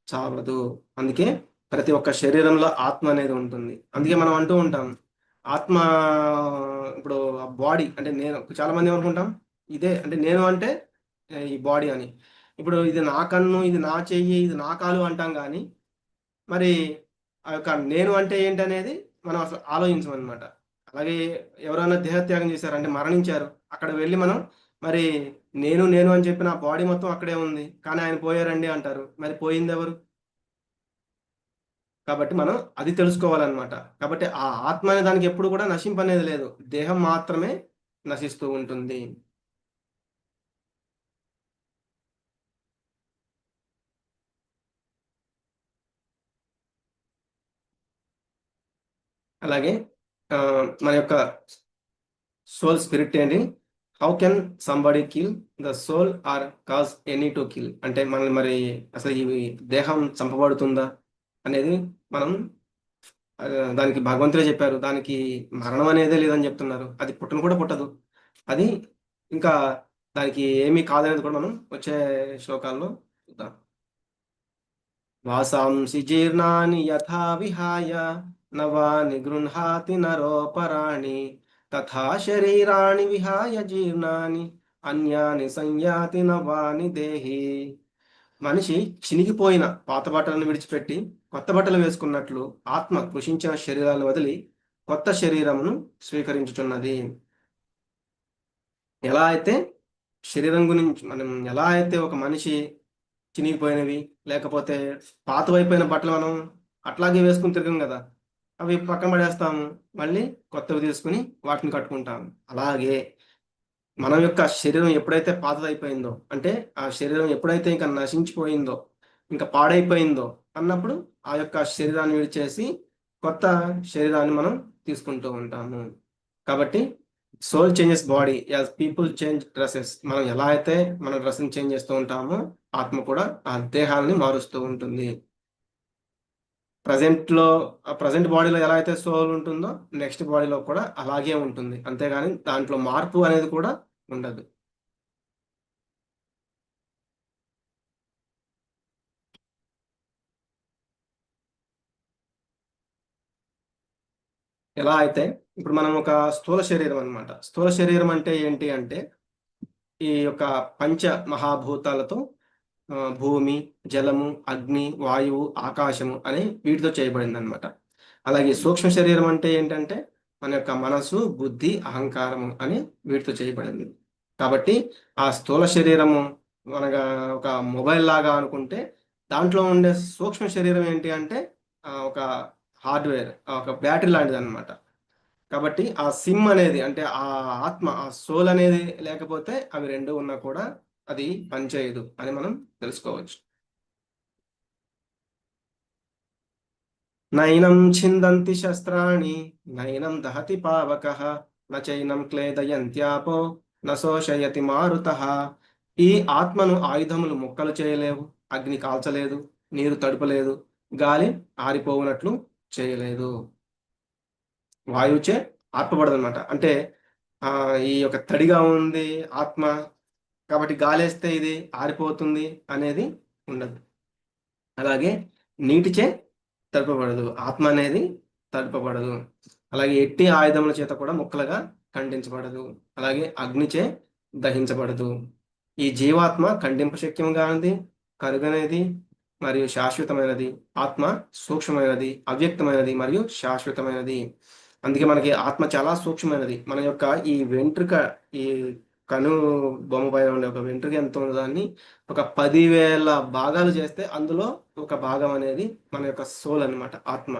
S2: చావదు. అందుకే ప్రతి ఒక్క శరీరంలో ఆత్మ అనేది ఉంటుంది. అందుకే మనం అంటూ ఉంటాం, ఆత్మ, ఇప్పుడు బాడీ అంటే నేను, చాలా మంది ఏమనుకుంటాం, ఇదే అంటే నేను అంటే ఈ బాడీ అని. ఇప్పుడు ఇది నా కన్ను, ఇది నా చెయ్యి, ఇది నా కాలు అంటాం, కానీ మరి ఆ యొక్క నేను అంటే ఏంటనేది మనం అసలు ఆలోచించమన్నమాట. అలాగే ఎవరైనా దేహత్యాగం చేశారంటే మరణించారు, అక్కడ వెళ్ళి మనం మరి నేను నేను అని చెప్పిన ఆ బాడీ మొత్తం అక్కడే ఉంది, కానీ ఆయన పోయారండి అంటారు, మరి పోయింది ఎవరు? కాబట్టి మనం అది తెలుసుకోవాలన్నమాట. కాబట్టి ఆ ఆత్మ అనే దానికి ఎప్పుడు కూడా నశింపనేది లేదు, దేహం మాత్రమే నశిస్తూ ఉంటుంది. అలాగే మన యొక్క సోల్ స్పిరిట్ ఏంటి? How can somebody kill the soul or cause any to kill? అంటే మనల్ని మరి అసలు ఈ దేహం చంపబడుతుందా అనేది మనం దానికి భగవంతుడే చెప్పారు. దానికి మరణం అనేదే లేదని చెప్తున్నారు. అది పుట్టను కూడా పుట్టదు. అది ఇంకా దానికి ఏమీ కాదనేది కూడా మనం వచ్చే శ్లోకాల్లో చూద్దాం. వాసాంసి జీర్ణాని యథా విహాయ నవాని గృహాతి నరోపరాణి తథా శరీరాణి విహాయ జీర్ణాని అన్యాని సంయాతి నవాని దేహి. మనిషి చినిగిపోయిన పాత బట్టలను విడిచిపెట్టి కొత్త బట్టలు వేసుకున్నట్లు ఆత్మ కృషించిన శరీరాలను వదిలి కొత్త శరీరమును స్వీకరించుచున్నది. ఎలా అయితే శరీరం గురించి మనం ఎలా అయితే ఒక మనిషి చినిగిపోయినవి లేకపోతే పాతవైపోయిన బట్టలు మనం అట్లాగే వేసుకుని తిరగం కదా, అవి పక్కన పడేస్తాము, మళ్ళీ కొత్తవి తీసుకుని వాటిని కట్టుకుంటాము. అలాగే మన యొక్క శరీరం ఎప్పుడైతే పాతదైపోయిందో, అంటే ఆ శరీరం ఎప్పుడైతే ఇంకా నశించిపోయిందో, ఇంకా పాడైపోయిందో అన్నప్పుడు ఆ యొక్క శరీరాన్ని విడిచేసి కొత్త శరీరాన్ని మనం తీసుకుంటూ ఉంటాము. కాబట్టి soul changes body as people change dresses. మనం ఎలా అయితే మన డ్రెస్ని చేంజ్ చేస్తూ ఉంటామో ఆత్మ కూడా ఆ దేహాన్ని మారుస్తూ ఉంటుంది. ప్రజెంట్ బాడీలో ఎలా అయితే సోల్ ఉంటుందో నెక్స్ట్ బాడీలో కూడా అలాగే ఉంటుంది. అంతేగాని దాంట్లో మార్పు అనేది కూడా ఉండదు. ఎలా అయితే ఇప్పుడు మనం ఒక స్థూల శరీరం అన్నమాట. స్థూల శరీరం అంటే ఏంటి అంటే ఈ యొక్క పంచ మహాభూతాలతో భూమి, జలము, అగ్ని, వాయువు, ఆకాశము అనే వీటితో చేయబడింది అనమాట. అలాగే సూక్ష్మ శరీరం అంటే ఏంటంటే మన యొక్క మనసు, బుద్ధి, అహంకారము అని వీటితో చేయబడింది. కాబట్టి ఆ స్థూల శరీరము మనగా ఒక మొబైల్ లాగా అనుకుంటే, దాంట్లో ఉండే సూక్ష్మ శరీరం ఏంటి అంటే ఒక హార్డ్వేర్, ఒక బ్యాటరీ లాంటిది అనమాట. కాబట్టి ఆ సిమ్ అనేది అంటే ఆ ఆత్మ, ఆ సోల్ అనేది లేకపోతే అవి రెండు ఉన్నా కూడా అది పనిచేయదు అని మనం తెలుసుకోవచ్చు. నైనం ఛిందంతి శస్త్రాణి నైనం దహతి పావకః నచైనం క్లేదయంత్యాపో నశోషయతి మారుతః. ఈ ఆత్మను ఆయుధములు ముక్కలు చేయలేవు, అగ్ని కాల్చలేదు, నీరు తడుపలేదు, గాలి ఆరిపోవునట్లు చేయలేదు. వాయువుచే ఆర్పబడదు అనమాట. అంటే ఈ యొక్క తడిగా ఉంది ఆత్మ, కాబట్టి గాలేస్తే ఇది ఆరిపోతుంది అనేది ఉండదు. అలాగే నీటిచే తడపబడదు, ఆత్మ అనేది తడపబడదు. అలాగే ఎట్టి ఆయుధముల చేత కూడా ముక్కలుగా ఖండించబడదు. అలాగే అగ్నిచే దహించబడదు. ఈ జీవాత్మ ఖండింప శక్యం కానిది, కరుగనేది మరియు శాశ్వతమైనది. ఆత్మ సూక్ష్మమైనది, అవ్యక్తమైనది మరియు శాశ్వతమైనది. అందుకే మనకి ఆత్మ చాలా సూక్ష్మమైనది. మన యొక్క ఈ వెంట్రుక, ఈ కను బొమ్మ పైన ఉండే ఒక వెంట్రుక ఎంత ఉందో దాన్ని ఒక 10,000 భాగాలు చేస్తే అందులో ఒక భాగం అనేది మన యొక్క సోల్ అన్నమాట, ఆత్మ.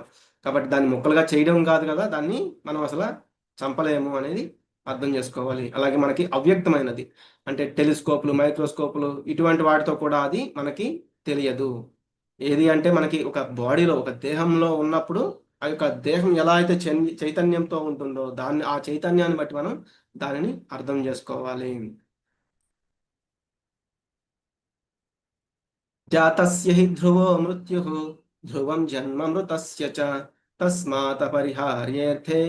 S2: కాబట్టి దాన్ని ముక్కలుగా చేయడం కాదు కదా, దాన్ని మనం అసలు చంపలేము అనేది అర్థం చేసుకోవాలి. అలాగే మనకి అవ్యక్తమైనది అంటే టెలిస్కోపులు, మైక్రోస్కోపులు ఇటువంటి వాటితో కూడా అది మనకి తెలియదు. ఏది అంటే మనకి ఒక బాడీలో, ఒక దేహంలో ఉన్నప్పుడు ఆ యొక్క దేహం ఎలా అయితే చైతన్యంతో ఉంటుందో దాన్ని, ఆ చైతన్యాన్ని బట్టి మనం దానిని అర్థం చేసుకోవాలి. జాతస్య హి ధ్రువో మృత్యుః ధ్రువం జన్మ మృతస్య చ తస్మాత్ పరిహార్యేర్థే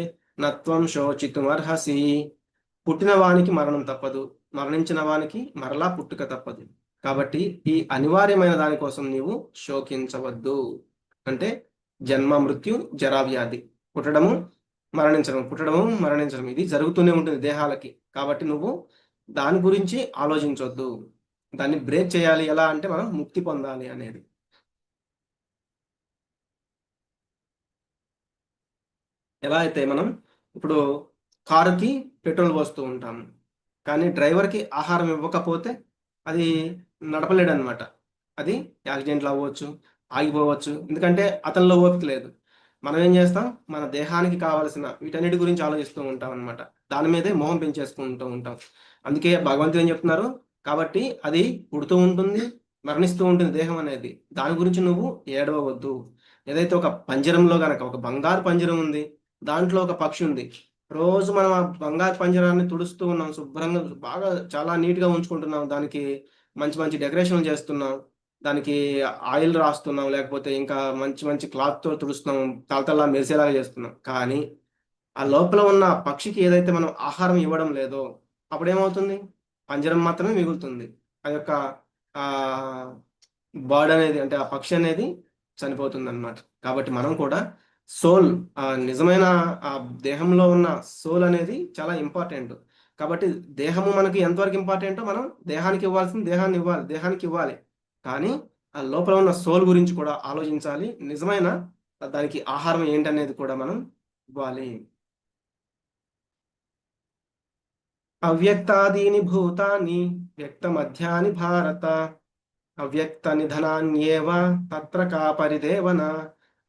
S2: నత్వం శోచితుమర్హసి. పుట్టిన వానికి మరణం తప్పదు, మరణించిన వానికి మరలా పుట్టుక తప్పదు. కాబట్టి ఈ అనివార్యమైన దానికోసం నీవు శోకించవద్దు. అంటే జన్మ, మృత్యు, జరా, వ్యాధి, పుట్టడము, మరణించడం, పుట్టడము, మరణించడం ఇది జరుగుతూనే ఉంటుంది దేహాలకి. కాబట్టి నువ్వు దాని గురించి ఆలోచించవద్దు. దాన్ని బ్రేక్ చేయాలి. ఎలా అంటే మనం ముక్తి పొందాలి అనేది. ఎలా అయితే మనం ఇప్పుడు కారుకి పెట్రోల్ పోస్తూ ఉంటాము, కానీ డ్రైవర్కి ఆహారం ఇవ్వకపోతే అది నడపలేడు అనమాట. అది యాక్సిడెంట్లు అవ్వచ్చు, ఆగిపోవచ్చు, ఎందుకంటే అతనిలో ఓపిక లేదు. మనం ఏం చేస్తాం, మన దేహానికి కావలసిన వీటన్నిటి గురించి ఆలోచిస్తూ ఉంటాం అనమాట. దాని మీదే మోహం పెంచేసుకుంటూ ఉంటాం. అందుకే భగవంతుడు ఏం చెప్తున్నారు, కాబట్టి అది పుడుతూ ఉంటుంది, మరణిస్తూ ఉంటుంది దేహం అనేది. దాని గురించి నువ్వు ఏడవవద్దు. ఏదైతే ఒక పంజరంలో గనక ఒక బంగారు పంజరం ఉంది, దాంట్లో ఒక పక్షి ఉంది. రోజు మనం ఆ బంగారు పంజరాన్ని తుడుస్తూ ఉన్నాం, శుభ్రంగా బాగా చాలా నీట్గా ఉంచుకుంటున్నాం, దానికి మంచి మంచి డెకరేషన్ చేస్తున్నాం, దానికి ఆయిల్ రాస్తున్నాం, లేకపోతే ఇంకా మంచి మంచి క్లాత్తో తుడుస్తున్నాం, తలతలా మెరిసేలాగా చేస్తున్నాం. కానీ ఆ లోపల ఉన్న పక్షికి ఏదైతే మనం ఆహారం ఇవ్వడం లేదో అప్పుడేమవుతుంది? పంజరం మాత్రమే మిగులుతుంది. ఆ యొక్క ఆ బర్డ్ అనేది, అంటే ఆ పక్షి అనేది చనిపోతుంది అనమాట. కాబట్టి మనం కూడా సోల్, ఆ నిజమైన ఆ దేహంలో ఉన్న సోల్ అనేది చాలా ఇంపార్టెంట్. కాబట్టి దేహము మనకి ఎంతవరకు ఇంపార్టెంటో మనం దేహానికి ఇవ్వాల్సింది దేహానికి ఇవ్వాలి. కానీ ఆ లోపల ఉన్న సోల్ గురించి కూడా ఆలోచించాలి. నిజమైన దానికి ఆహారం ఏంటనేది కూడా మనం ఇవ్వాలి. అవ్యక్తాదీని భూతాని వ్యక్తమధ్యాని భారత అవ్యక్త నిధనాన్యేవ తత్ర కా పరిదేవన.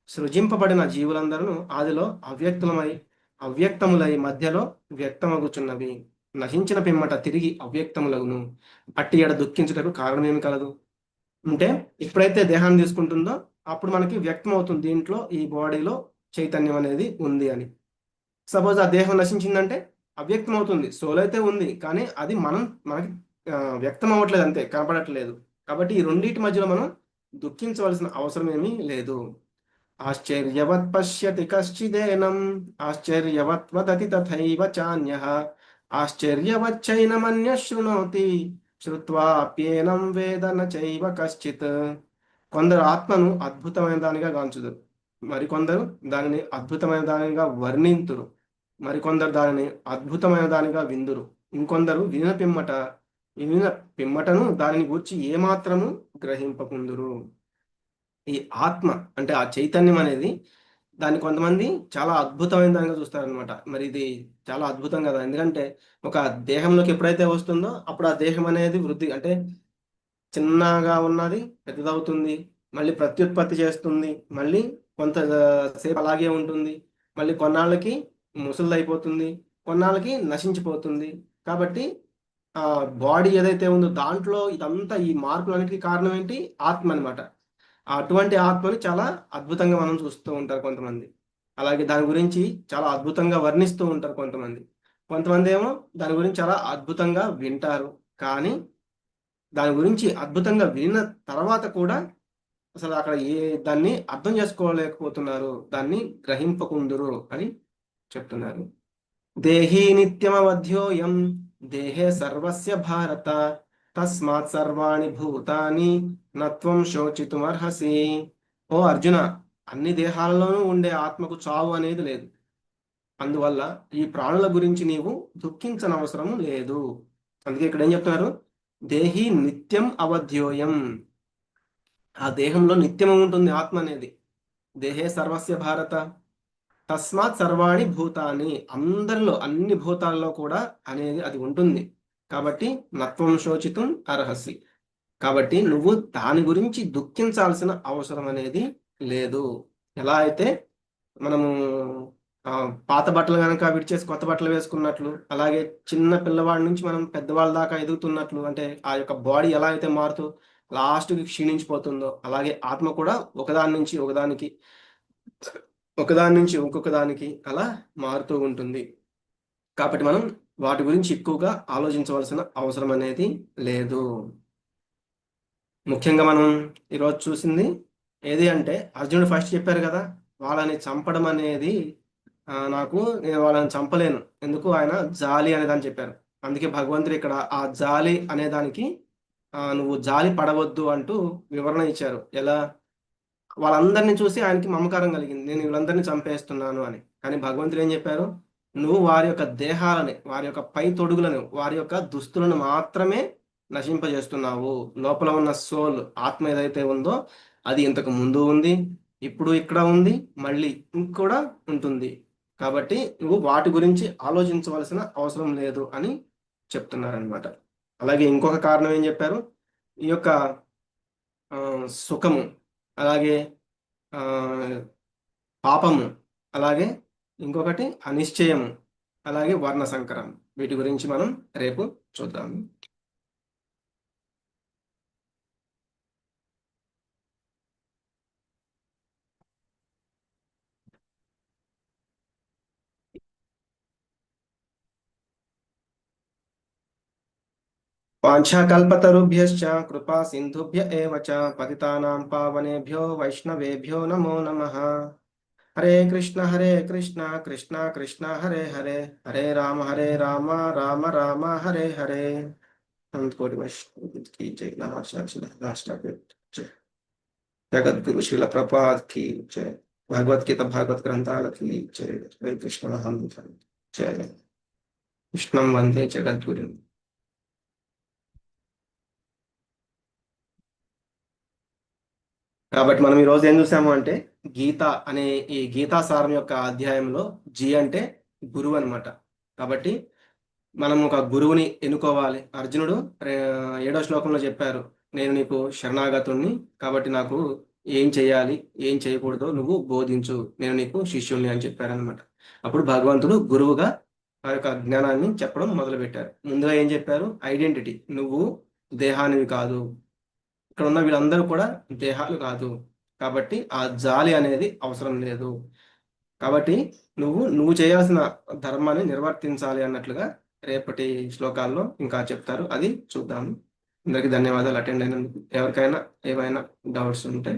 S2: సృజింపబడిన జీవులందరూ ఆదిలో అవ్యక్తములై మధ్యలో వ్యక్తమగుచున్నవి. నశించిన పిమ్మట తిరిగి అవ్యక్తములగును. అట్టి ఎడ దుఃఖించుటకు కారణమేమి కలదు? అంటే ఎప్పుడైతే దేహాన్ని తీసుకుంటుందో అప్పుడు మనకి వ్యక్తం అవుతుంది, దీంట్లో ఈ బాడీలో చైతన్యం అనేది ఉంది అని. సపోజ్ ఆ దేహం నశించిందంటే అవ్యక్తం అవుతుంది. సోల్ అయితే ఉంది, కానీ అది మనకి వ్యక్తం అవ్వట్లేదు, అంతే, కనపడట్లేదు. కాబట్టి ఈ రెండింటి మధ్యలో మనం దుఃఖించవలసిన అవసరం ఏమీ లేదు. ఆశ్చర్యవత్ పశ్యతి కశ్చిదేనం ఆశ్చర్యవత్ వదతి తథైవ చాన్యః ఆశ్చర్యవచ్చైనమన్య శృణోతి శ్రుత్వాప్యేనం వేద న చైవ కశ్చిత్. కొందరు ఆత్మను అద్భుతమైన దానిగా గాంచుదురు, మరికొందరు దానిని అద్భుతమైన దానిగా వర్ణింతురు, మరికొందరు దానిని అద్భుతమైన దానిగా విందురు, ఇంకొందరు వినిన పిమ్మటను దానిని గూర్చి ఏమాత్రము గ్రహింపకుందురు. ఈ ఆత్మ అంటే ఆ చైతన్యం అనేది, దాన్ని కొంతమంది చాలా అద్భుతమైన దానిగా చూస్తారనమాట. మరి ఇది చాలా అద్భుతం కదా, ఎందుకంటే ఒక దేహంలోకి ఎప్పుడైతే వస్తుందో అప్పుడు ఆ దేహం అనేది వృద్ధి, అంటే చిన్నగా ఉన్నది పెద్దదవుతుంది, మళ్ళీ ప్రత్యుత్పత్తి చేస్తుంది, మళ్ళీ కొంత సేపు అలాగే ఉంటుంది, మళ్ళీ కొన్నాళ్ళకి ముసలిదైపోతుంది, కొన్నాళ్ళకి నశించిపోతుంది. కాబట్టి ఆ బాడీ ఏదైతే ఉందో దాంట్లో ఇదంతా ఈ మార్పులన్నిటికీ కారణం ఏంటి? ఆత్మ అన్నమాట. అటువంటి ఆత్మని చాలా అద్భుతంగా మనం చూస్తూ ఉంటారు కొంతమంది. అలాగే దాని గురించి చాలా అద్భుతంగా వర్ణిస్తూ ఉంటారు కొంతమంది. కొంతమంది ఏమో దాని గురించి చాలా అద్భుతంగా వింటారు. కానీ దాని గురించి అద్భుతంగా విన్న తర్వాత కూడా అసలు అక్కడ దాన్ని అర్థం చేసుకోలేకపోతున్నారు, దాన్ని గ్రహింపకుందురు అని చెప్తున్నారు. దేహీ నిత్యమవధ్యోయం దేహే సర్వస్య భారత తస్మాత్ సర్వాణి భూతాని నత్వం శోచితుమర్హసి. ఓ అర్జున, అన్ని దేహాలలోనూ ఉండే ఆత్మకు చావు అనేది లేదు. అందువల్ల ఈ ప్రాణుల గురించి నీవు దుఃఖించనవసరం లేదు. అందుకే ఇక్కడ ఏం చెప్తున్నారు? దేహి నిత్యం అవధ్యోయం. ఆ దేహంలో నిత్యం ఉంటుంది ఆత్మ అనేది. దేహే సర్వస్య భారత తస్మాత్ సర్వాణి భూతాని. అందరిలో అన్ని భూతాల్లో కూడా అనేది అది ఉంటుంది. కాబట్టి నత్వం శోచితం అర్హసి. కాబట్టి నువ్వు దాని గురించి దుఃఖించాల్సిన అవసరం అనేది లేదు. ఎలా అయితే మనము ఆ, పాత బట్టలు కనుక విడిచేసి కొత్త బట్టలు వేసుకున్నట్లు, అలాగే చిన్న పిల్లవాడి నుంచి మనం పెద్దవాళ్ళ దాకా ఎదుగుతున్నట్లు, అంటే ఆ యొక్క బాడీ ఎలా అయితే మారుతూ లాస్ట్కి క్షీణించిపోతుందో, అలాగే ఆత్మ కూడా ఒకదాని నుంచి ఇంకొక దానికి అలా మారుతూ ఉంటుంది. కాబట్టి మనం వాటి గురించి ఎక్కువగా ఆలోచించవలసిన అవసరం అనేది లేదు. ముఖ్యంగా మనం ఈరోజు చూసింది ఏది అంటే, అర్జునుడు ఫస్ట్ చెప్పారు కదా, వాళ్ళని చంపడం అనేది నేను వాళ్ళని చంపలేను, ఎందుకు, ఆయన జాలి అనేదాన్ని చెప్పారు. అందుకే భగవంతుడు ఇక్కడ ఆ జాలి అనేదానికి నువ్వు జాలి పడవద్దు అంటూ వివరణ ఇచ్చారు. ఎలా? వాళ్ళందరినీ చూసి ఆయనకి మమకారం కలిగింది, నేను వీళ్ళందరినీ చంపేస్తున్నాను అని. కానీ భగవంతుడు ఏం చెప్పారు? నువ్వు వారి యొక్క దేహాలని, వారి యొక్క పై తొడుగులను, వారి యొక్క దుస్తులను మాత్రమే నశింపజేస్తున్నావు. లోపల ఉన్న సోల్, ఆత్మ ఏదైతే ఉందో అది ఇంతకు ముందు ఉంది, ఇప్పుడు ఇక్కడ ఉంది, మళ్ళీ ఇంకూడా ఉంటుంది. కాబట్టి నువ్వు వాటి గురించి ఆలోచించవలసిన అవసరం లేదు అని చెప్తున్నారనమాట. అలాగే ఇంకొక కారణం ఏం చెప్పారు? ఈ యొక్క ఆ, సుఖము, అలాగే ఆ, పాపము, అలాగే ఇంకొకటి అనిశ్చయము, అలాగే వర్ణ సంకరం. వీటి గురించి మనం రేపు చూద్దాము. వాంఛాకల్పతరుభ్యశ్చ కృపా సింధుభ్య ఏవ చ పతితానాం పావనేభ్యో వైష్ణవేభ్యో నమో నమః. హరే కృష్ణ కృష్ణ కృష్ణ హరే హరే, హరే రామ రామ రామ హరే హరే. అనంతకోటి వైష్ణవ की जय, राष्ट्र जगद्गुरु श्रील प्रपात की जय, भगवत गीता भागवत ग्रंथाल की जय, हरे कृष्ण हम जय, कृष्णं वंदे जगद्गुरु. కాబట్టి మనం ఈ రోజు ఏం చూసాము అంటే గీత అనే ఈ గీతాసారం యొక్క అధ్యాయంలో జి అంటే గురువు అనమాట. కాబట్టి మనం ఒక గురువుని ఎన్నుకోవాలి. అర్జునుడు 7వ శ్లోకంలో చెప్పారు, నేను నీకు శరణాగతుణ్ణి, కాబట్టి నాకు ఏం చేయాలి ఏం చేయకూడదో నువ్వు బోధించు, నేను నీకు శిష్యుల్ని అని చెప్పారనమాట. అప్పుడు భగవంతుడు గురువుగా ఆ యొక్క జ్ఞానాన్ని చెప్పడం మొదలుపెట్టారు. ముందుగా ఏం చెప్పారు? ఐడెంటిటీ, నువ్వు దేహానివి కాదు, ఇక్కడ ఉన్న వీళ్ళందరూ కూడా దేహాలు కాదు, కాబట్టి ఆ జాలి అనేది అవసరం లేదు, కాబట్టి నువ్వు చేయాల్సిన ధర్మాన్ని నిర్వర్తించాలి అన్నట్లుగా రేపటి శ్లోకాల్లో ఇంకా చెప్తారు. అది చూద్దాము. అందరికీ ధన్యవాదాలు అటెండ్ అయినందుకు. ఎవరికైనా ఏమైనా డౌట్స్ ఉంటే